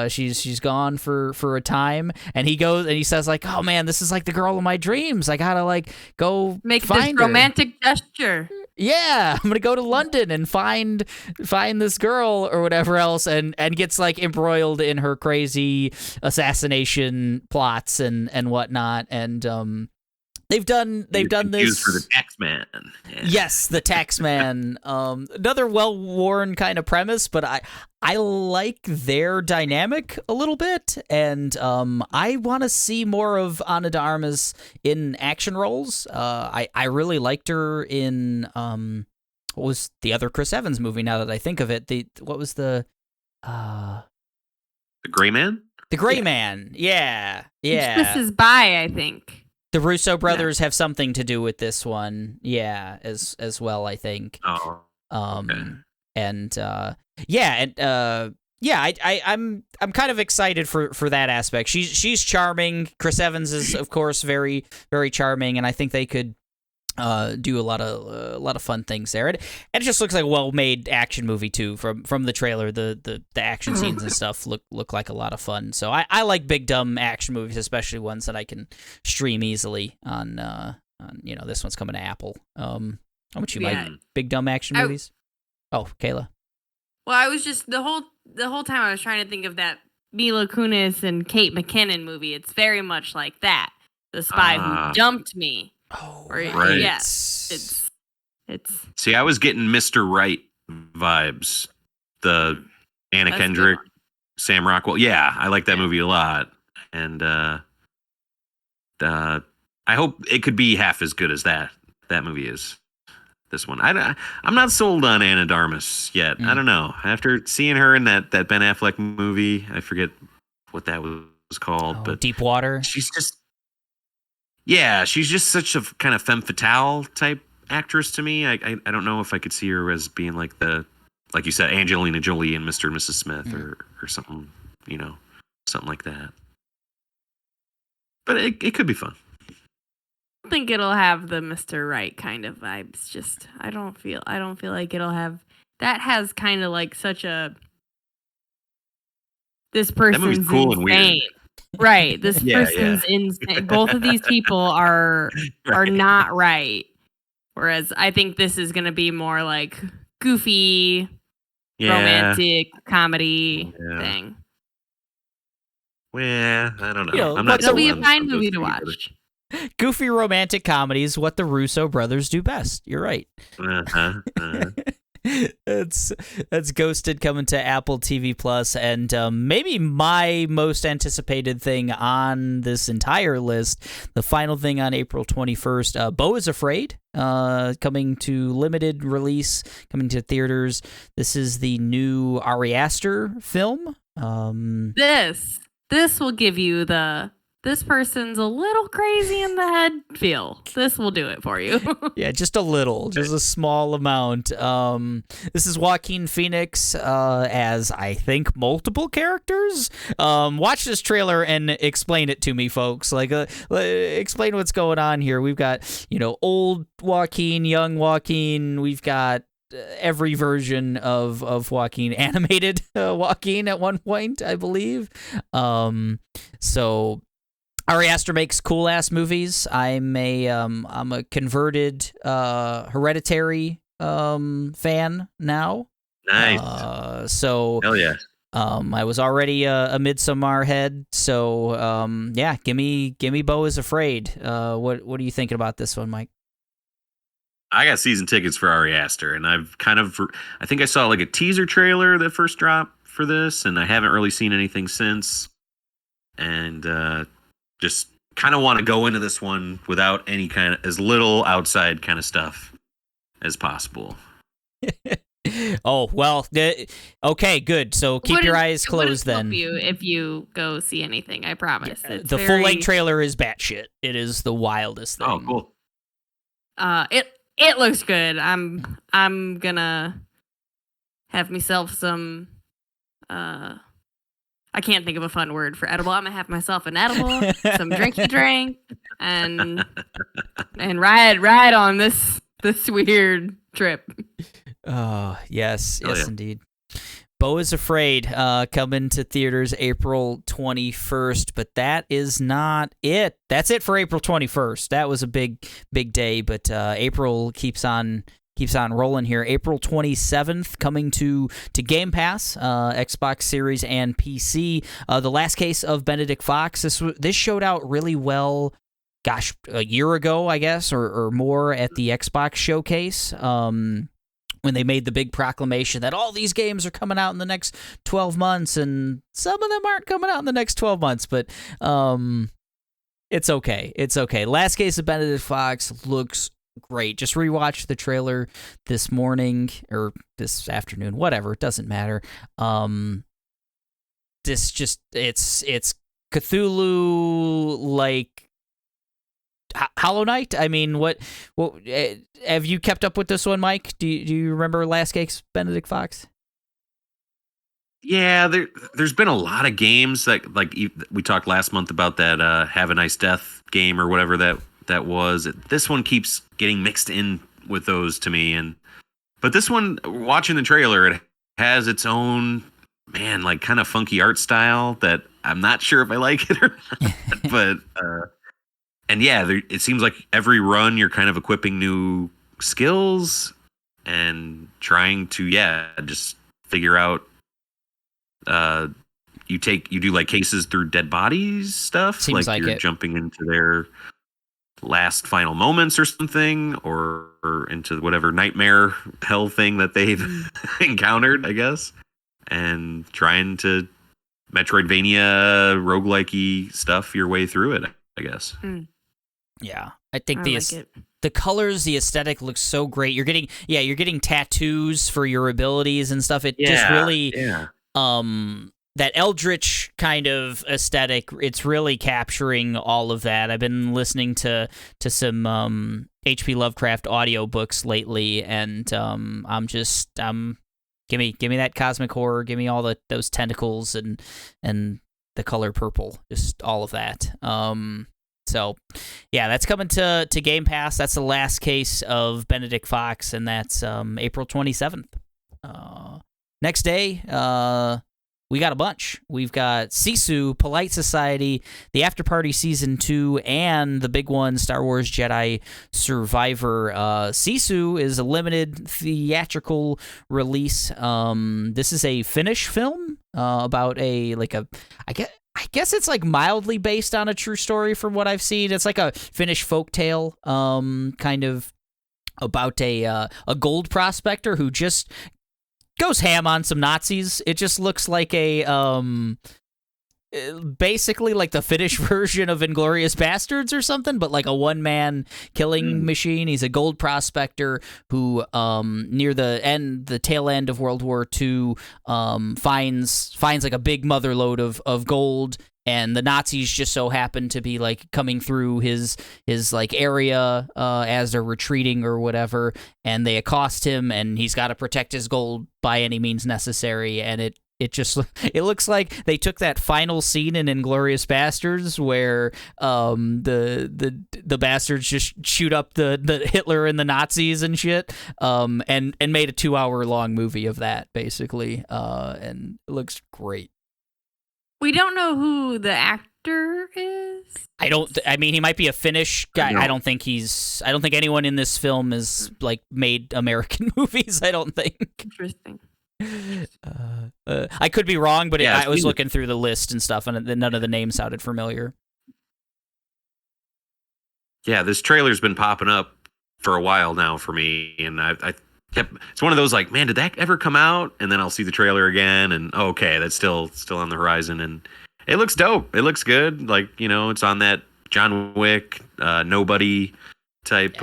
A: She's gone for a time, and he goes and he says like, "Oh man, this is like the girl of my dreams. I gotta like go
B: make
A: find
B: this romantic gesture."
A: Yeah, I'm gonna go to London and find this girl or whatever else, and gets like embroiled in her crazy assassination plots and whatnot. And they've done this
C: used for the tax man. Yeah.
A: Yes, the tax man. Another well-worn kind of premise, but I like their dynamic a little bit, and I want to see more of Ana de Armas in action roles. I really liked her in what was the other Chris Evans movie? Now that I think of it, what was the
C: Gray Man?
A: The Gray Man. Yeah.
B: This is by, I think.
A: The Russo brothers have something to do with this one, as well, I think.
C: Oh, okay.
A: And I'm kind of excited for that aspect. She's charming. Chris Evans is, of course, very very charming, and I think they could do a lot of fun things there. And it just looks like a well-made action movie too. From the trailer, the action scenes and stuff look like a lot of fun. So I like big dumb action movies, especially ones that I can stream easily on this one's coming to Apple. How much you like big dumb action movies? Oh, Kayla.
B: Well, I was just the whole time I was trying to think of that Mila Kunis and Kate McKinnon movie. It's very much like that. The spy who dumped me.
A: Oh,
C: right.
B: Yes. It's.
C: See, I was getting Mr. Right vibes. The Anna Kendrick, Sam Rockwell. Yeah, I like that movie a lot. And I hope it could be half as good as that movie is. This one. I'm not sold on Ana de Armas yet. I don't know. After seeing her in that Ben Affleck movie, I forget what that was called. But
A: Deep Water.
C: She's just such a kind of femme fatale type actress to me. I don't know if I could see her as being like like you said, Angelina Jolie and Mr. and Mrs. Smith or something, something like that. But it could be fun.
B: I think it'll have the Mr. Right kind of vibes. Just I don't feel like it'll have that. Has kind of like such a this person's
C: that movie's cool
B: insane.
C: And weird.
B: Right, this person's insane. Both of these people are not right. Whereas I think this is gonna be more like goofy, romantic comedy thing.
C: Well, I don't know. I'm not.
B: It'll be a fine movie to watch.
A: Goofy romantic comedies, what the Russo brothers do best. You're right. That's Ghosted coming to Apple TV Plus, and maybe my most anticipated thing on this entire list, the final thing on April 21st, Beau is Afraid, coming to limited release, coming to theaters. This is the new Ari Aster film.
B: This will give you this person's a little crazy in the head feel. This will do it for you.
A: Yeah, just a little, just a small amount. This is Joaquin Phoenix as, I think, multiple characters. Watch this trailer and explain it to me, folks. Like, explain what's going on here. We've got, old Joaquin, young Joaquin. We've got every version of Joaquin, animated Joaquin at one point, I believe. So Ari Aster makes cool ass movies. I'm a converted Hereditary fan now.
C: Nice.
A: So
C: hell yeah.
A: I was already a Midsommar head, so give me Beau is Afraid. What are you thinking about this one, Mike?
C: I got season tickets for Ari Aster, and I think I saw like a teaser trailer that first dropped for this, and I haven't really seen anything since. and just kind of want to go into this one without any kind of as little outside kind of stuff as possible.
A: Oh, well, okay, good. So keep your eyes closed then.
B: If you go see anything, I promise.
A: Yeah, the full-length trailer is batshit. It is the wildest thing.
C: Oh, cool.
B: It looks good. I'm gonna have myself some I can't think of a fun word for edible. I'm gonna have myself an edible, some drinky drink, and ride on this weird trip.
A: Oh, yes,
C: Oh, yeah.
A: indeed. Beau is Afraid, coming to theaters April 21st, but that is not it. That's it for April 21st. That was a big day, but April keeps on rolling here. April 27th, coming to Game Pass, Xbox Series and PC. The Last Case of Benedict Fox. This showed out really well, gosh, a year ago, I guess, or more at the Xbox showcase. When they made the big proclamation that all these games are coming out in the next 12 months, and some of them aren't coming out in the next 12 months, but it's okay. It's okay. Last Case of Benedict Fox looks great. Just rewatched the trailer this morning or this afternoon, whatever, it doesn't matter. It's Cthulhu like Hollow Knight. I mean, what have you kept up with this one, Mike? Do you remember Last Case Benedict Fox?
C: Yeah, there's been a lot of games that, like, we talked last month about that Have a Nice Death game or whatever that was. This one keeps getting mixed in with those to me, but this one, watching the trailer, it has its own, man, like, kind of funky art style that I'm not sure if I like it or not. But and yeah, it seems like every run you're kind of equipping new skills and trying to just figure out. You do like cases through dead bodies stuff.
A: Seems like
C: you're
A: it.
C: Jumping into their last final moments or something, or into whatever nightmare hell thing that they've encountered, I guess, and trying to Metroidvania roguelike-y stuff your way through it, I guess.
A: Yeah, I think
B: like
A: the colors, the aesthetic looks so great. You're getting tattoos for your abilities and stuff. It just really that eldritch kind of aesthetic, it's really capturing all of that. I've been listening to some H.P. Lovecraft audiobooks lately, and give me that cosmic horror, give me all those tentacles and the color purple, just all of that. So yeah, that's coming to Game Pass. That's The Last Case of Benedict Fox, and that's April 27th. Next day, we got a bunch. We've got Sisu, Polite Society, The After Party Season 2, and the big one, Star Wars Jedi Survivor. Sisu is a limited theatrical release. This is a Finnish film about I guess it's like mildly based on a true story from what I've seen. It's like a Finnish folktale, kind of about a gold prospector who just goes ham on some Nazis. It just looks like basically like the Finnish version of Inglourious Bastards or something, but like a one-man killing machine. He's a gold prospector who, near the tail end of World War II, finds like a big motherlode of gold, and the Nazis just so happen to be like coming through his like area as they're retreating or whatever, and they accost him, and he's got to protect his gold by any means necessary. And it looks like they took that final scene in Inglourious Bastards where the bastards just shoot up the Hitler and the Nazis and shit, and made a 2-hour long movie of that basically, and it looks great.
B: We don't know who the actor is.
A: I mean, he might be a Finnish guy. I don't think anyone in this film is like made American movies. I don't think.
B: Interesting.
A: I could be wrong, but I was looking through the list and stuff, and none of the names sounded familiar.
C: Yeah, this trailer's been popping up for a while now for me, and I kept. It's one of those like, man, did that ever come out? And then I'll see the trailer again, and okay, that's still on the horizon, and It looks dope. It looks good. Like, it's on that John Wick, nobody type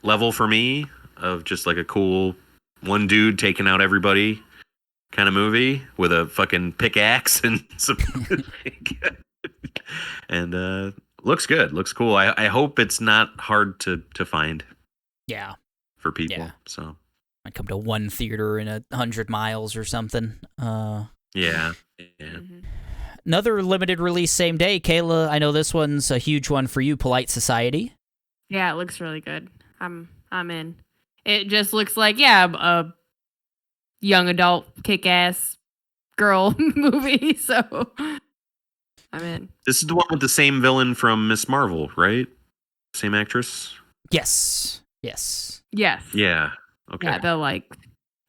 C: level for me of just like a cool one dude taking out everybody kind of movie with a fucking pickaxe and some and looks good. Looks cool. I hope it's not hard to find.
A: Yeah.
C: For people.
A: Yeah.
C: So
A: I come to one theater in 100 miles or something.
C: Yeah.
B: Mhm.
A: Another limited release same day. Kayla, I know this one's a huge one for you, Polite Society.
B: Yeah, it looks really good. I'm in. It just looks like a young adult kick-ass girl movie, so I'm in.
C: This is the one with the same villain from Miss Marvel, right? Same actress?
A: Yes.
B: Yes.
C: Yeah. Okay.
B: Yeah, the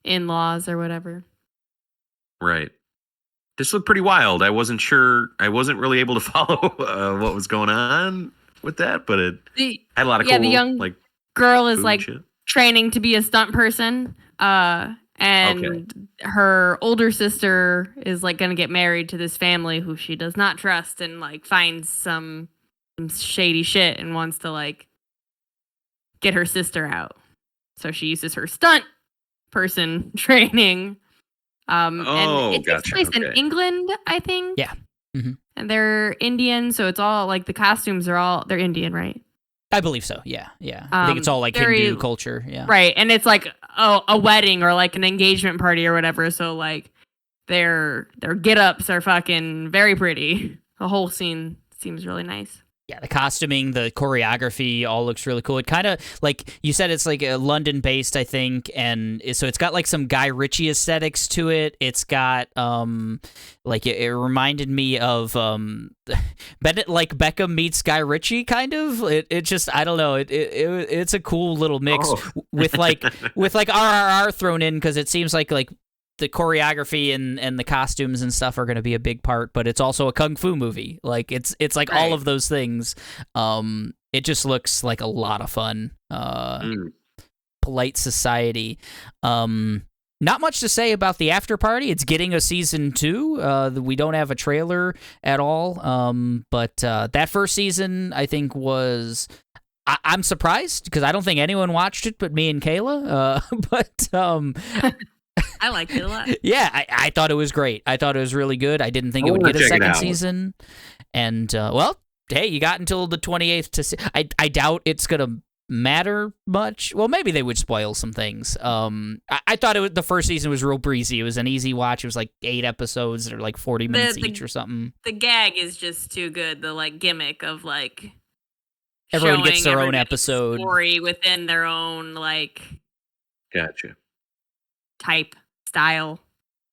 B: in-laws or whatever.
C: Right. This looked pretty wild. I wasn't sure. I wasn't really able to follow what was going on with that, but it had a lot of cool,
B: the young girl is
C: shit.
B: training to be a stunt person. And her older sister is gonna get married to this family who she does not trust, and finds some shady shit and wants to get her sister out. So she uses her stunt person training. And it takes place in England, I think.
A: Yeah. Mm-hmm.
B: And they're Indian, so it's all the costumes are they're Indian, right?
A: I believe so. Yeah. I think it's all Hindu culture. Yeah.
B: Right. And it's a wedding or an engagement party or whatever. So their get-ups are fucking very pretty. The whole scene seems really nice.
A: Yeah, the costuming, the choreography all looks really cool. It kind of, like you said, it's London-based, I think, and so it's got some Guy Ritchie aesthetics to it. It's got it reminded me of Bennett Beckham meets Guy Ritchie, kind of. It just, I don't know. It's a cool little mix with RRR thrown in, because it seems like the choreography and the costumes and stuff are going to be a big part, but it's also a kung fu movie. It's right. All of those things. It just looks like a lot of fun. Polite Society. Not much to say about the after party. It's getting a season 2. We don't have a trailer at all. But that first season, I think, was... I'm surprised, because I don't think anyone watched it but me and Kayla.
B: I liked it a lot.
A: Yeah, I thought it was great. I thought it was really good. I didn't think it would get a second season. And, hey, you got until the 28th to see. I doubt it's going to matter much. Well, maybe they would spoil some things. I thought the first season was real breezy. It was an easy watch. It was 8 episodes that are 40 minutes each or something.
B: The gag is just too good. The gimmick of
A: everyone gets their own episode.
B: Story within their own
C: Gotcha.
B: Type style.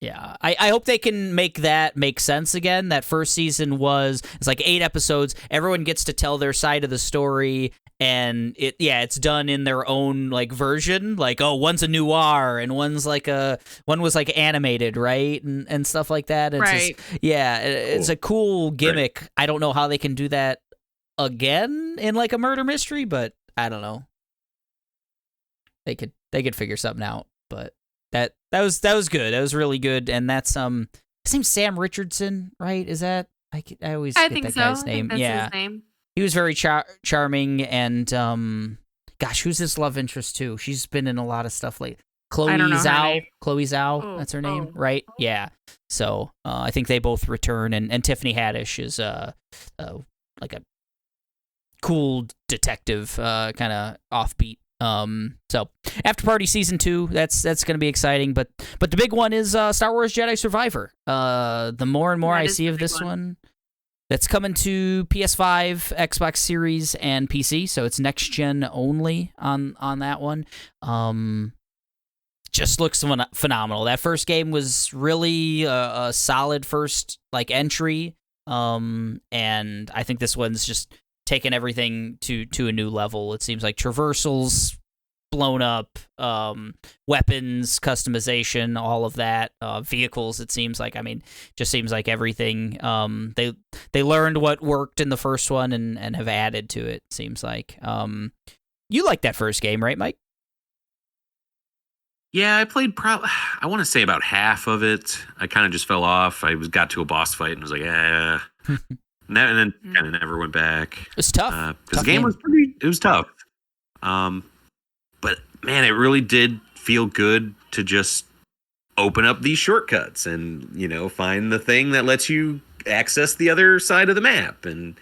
A: Yeah, I hope they can make that make sense again. That first season it's 8 episodes. Everyone gets to tell their side of the story, and it's done in their own version. One's a noir and one was animated, right, and stuff like that. It's
B: right.
A: It's a cool gimmick. Right. I don't know how they can do that again in a murder mystery, but I don't know. They could figure something out, but. That was good. That was really good, and that's his name's Sam Richardson, right? Is that I always get
B: think
A: that
B: so.
A: guy's name.
B: I think that's his name.
A: He was very charming, and gosh, who's his love interest too? She's been in a lot of stuff lately. Chloe Zhao, that's her name, right? Yeah. So I think they both return, and Tiffany Haddish is a cool detective, kind of offbeat. So After Party Season 2, that's going to be exciting, but the big one is Star Wars Jedi Survivor. The more and more I see of this one, that's coming to PS5, Xbox Series, and PC, so it's next gen only on that one. Just looks phenomenal. That first game was really a solid first entry, and I think this one's just taken everything to a new level. It seems like traversals blown up, weapons customization, all of that, vehicles. It seems like, just seems like everything. They learned what worked in the first one and have added to it. Seems like you liked that first game, right, Mike?
C: Yeah, I played I want to say about half of it. I kind of just fell off. Got to a boss fight and was like, yeah. And then kind of never went back.
A: It's tough.
C: Because the game was it was tough. But man, it really did feel good to just open up these shortcuts and, find the thing that lets you access the other side of the map and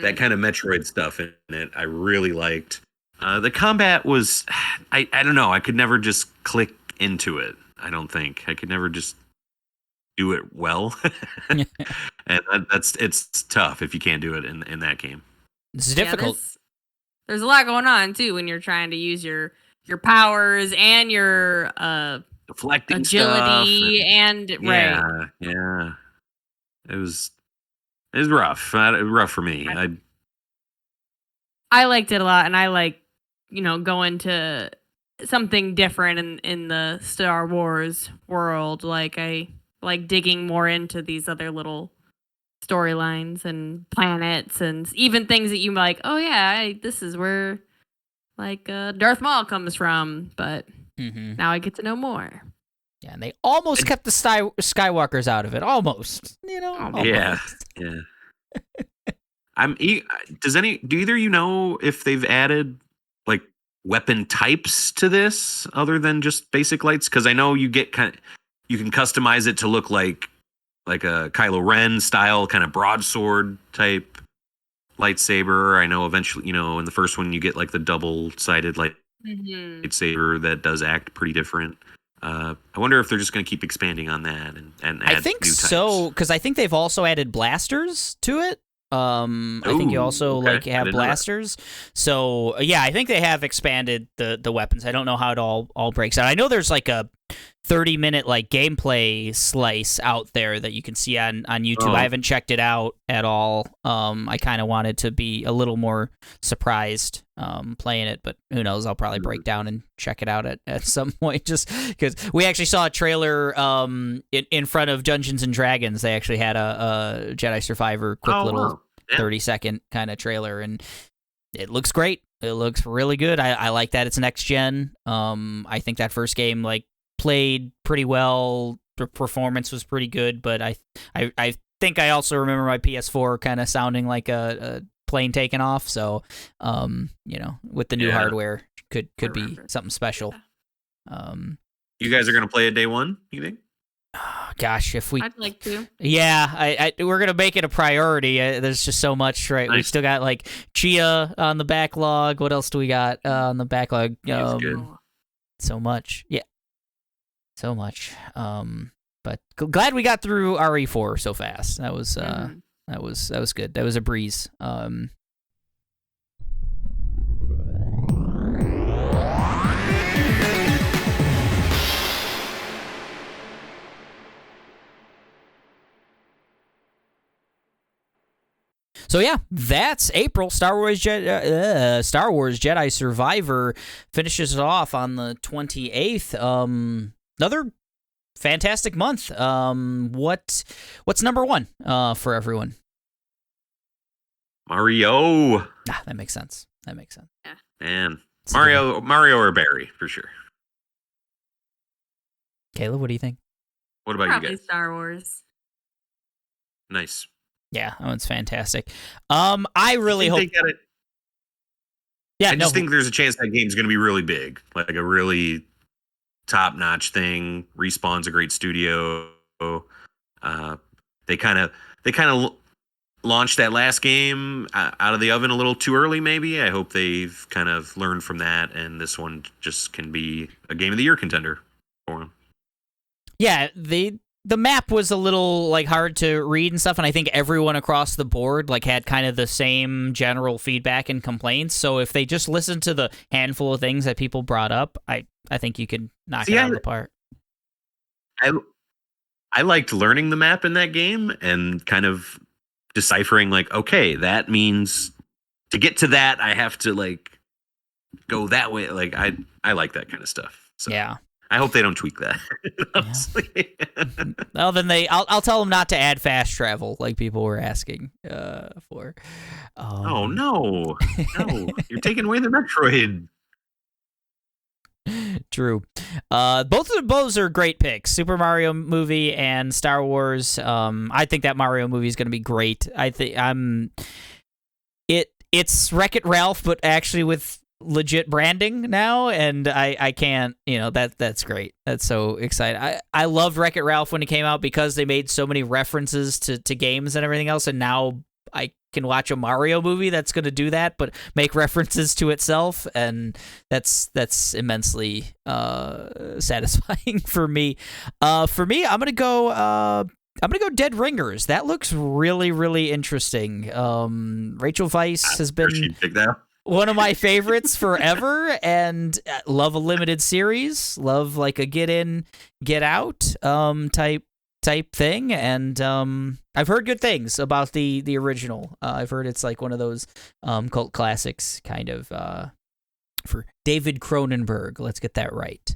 C: that kind of Metroid stuff in it. I really liked. The combat was, I don't know. I could never just click into it. I don't think I could never just do it well. And it's tough if you can't do it in that game.
A: It's difficult.
B: There's a lot going on too when you're trying to use your powers and your
C: deflecting
B: agility
C: and
B: right.
C: Yeah. It was rough. Rough for me.
B: I liked it a lot, and I like, going to something different in the Star Wars world. Like I like digging more into these other little storylines and planets and even things that you like, oh yeah, this is where like Darth Maul comes from, but now I get to know more.
A: Yeah, and they almost kept the Skywalkers out of it. Almost, almost.
C: Yeah. Do either of you know if they've added like weapon types to this other than just basic lights? Because I know you can customize it to look like a Kylo Ren style kind of broadsword type lightsaber. I know eventually, in the first one you get like the double-sided lightsaber that does act pretty different. I wonder if they're just going to keep expanding on that and add
A: I think
C: new types.
A: so, because I think they've also added blasters to it. I think you also have blasters. So yeah, I think they have expanded the weapons. I don't know how it all breaks out. I know there's like a 30-minute like gameplay slice out there that you can see on YouTube. I haven't checked it out at all. I kind of wanted to be a little more surprised playing it, but who knows? I'll probably break down and check it out at some point, just because we actually saw a trailer in front of Dungeons and Dragons. They actually had a Jedi Survivor quick 30-second kind of trailer, and it looks great. It looks really good. I like that it's next gen. I think that first game played pretty well. The performance was pretty good, but I think I also remember my PS4 kind of sounding like a plane taking off. So, with the new hardware, could be something special.
C: You guys are gonna play it day one, you think?
A: Gosh,
B: I'd like to.
A: Yeah, we're gonna make it a priority. There's just so much, right? Nice. We still got like Chia on the backlog. What else do we got on the backlog?
C: Good.
A: So much, yeah, so much. But glad we got through RE4 so fast. That was good. That was a breeze. So yeah, that's April. Star Wars Jedi Survivor finishes it off on the 28th. Another fantastic month. What's number one for everyone?
C: Mario.
A: That makes sense. Yeah.
C: Man, Mario or Barry for sure.
A: Kayla, what do you think?
C: What about
B: Probably
C: you guys?
B: Star Wars.
C: Nice.
A: Yeah, it's fantastic. I really hope
C: they got it. Yeah, I just think there's a chance that game's going to be really big, like a really top-notch thing. Respawn's a great studio. They kind of launched that last game out of the oven a little too early, maybe. I hope they've kind of learned from that, and this one just can be a Game of the Year contender for them.
A: Yeah, the map was a little hard to read and stuff, and I think everyone across the board had kind of the same general feedback and complaints. So if they just listen to the handful of things that people brought up, I think you can knock it out of the park.
C: I liked learning the map in that game and kind of deciphering okay, that means to get to that I have to go that way. I like that kind of stuff. So. Yeah. I hope they don't tweak that. Honestly.
A: Yeah. Well, then I'll tell them not to add fast travel like people were asking for.
C: Oh no! You're taking away the Metroid.
A: True. Both of those are great picks. Super Mario movie and Star Wars. I think that Mario movie is going to be great. I think it's Wreck-It Ralph, but actually with legit branding now, and I can't, that's great. That's so exciting. I loved Wreck-It Ralph when it came out because they made so many references to games and everything else, and now I can watch a Mario movie that's going to do that, but make references to itself, and that's immensely satisfying for me. I'm gonna go Dead Ringers. That looks really, really interesting. Rachel Weisz has been
C: she'd pick that.
A: One of my favorites forever, and love a limited series. Love like a get in, get out type thing, and I've heard good things about the original. I've heard it's like one of those cult classics, kind of for David Cronenberg. Let's get that right.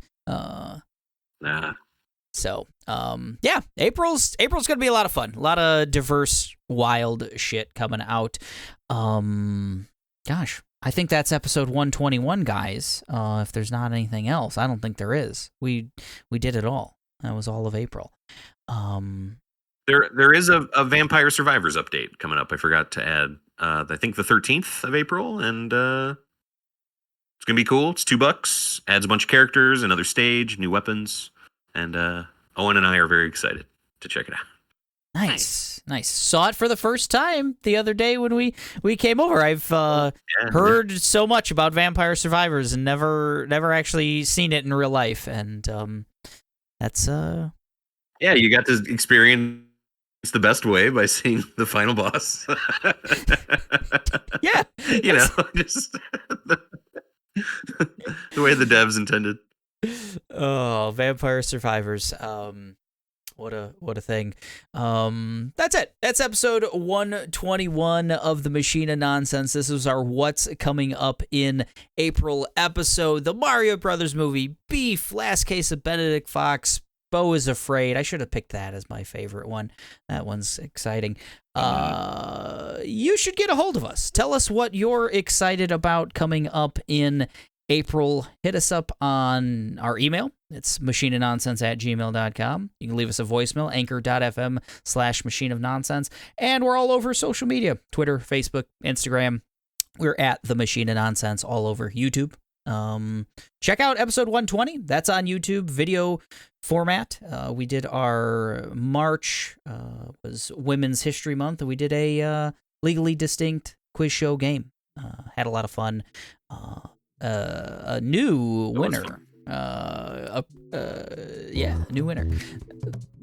A: So yeah, April's gonna be a lot of fun. A lot of diverse, wild shit coming out. Gosh, I think that's episode 121, guys. If there's not anything else, I don't think there is. We did it all. That was all of April.
C: There is a Vampire Survivors update coming up. I forgot to add. I think the 13th of April, and it's gonna be cool. It's $2. Adds a bunch of characters, another stage, new weapons, and Owen and I are very excited to check it out.
A: Nice. Saw it for the first time the other day when we came over. I've heard so much about Vampire Survivors and never actually seen it in real life, and that's
C: yeah, you got to experience the best way by seeing the final boss.
A: Yeah,
C: just the way the devs intended.
A: Oh, Vampire Survivors. What a thing. That's it. That's episode 121 of the Machine of Nonsense. This is our What's Coming Up in April episode. The Mario Brothers movie, Beef, Last Case of Benedict Fox, Beau is Afraid. I should have picked that as my favorite one. That one's exciting. You should get a hold of us. Tell us what you're excited about coming up in April. Hit us up on our email. It's machineofnonsense@gmail.com. You can leave us a voicemail, anchor.fm/machineofnonsense. And we're all over social media, Twitter, Facebook, Instagram. We're at The Machine of Nonsense all over YouTube. Check out episode 120. That's on YouTube, video format. We did our March, was Women's History Month, and we did a legally distinct quiz show game. Had a lot of fun. A new winner. A new winner.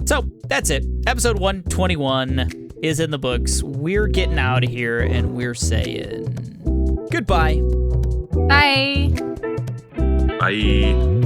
A: So that's it. Episode 121 is in the books. We're getting out of here, and we're saying goodbye.
B: Bye.
C: Bye.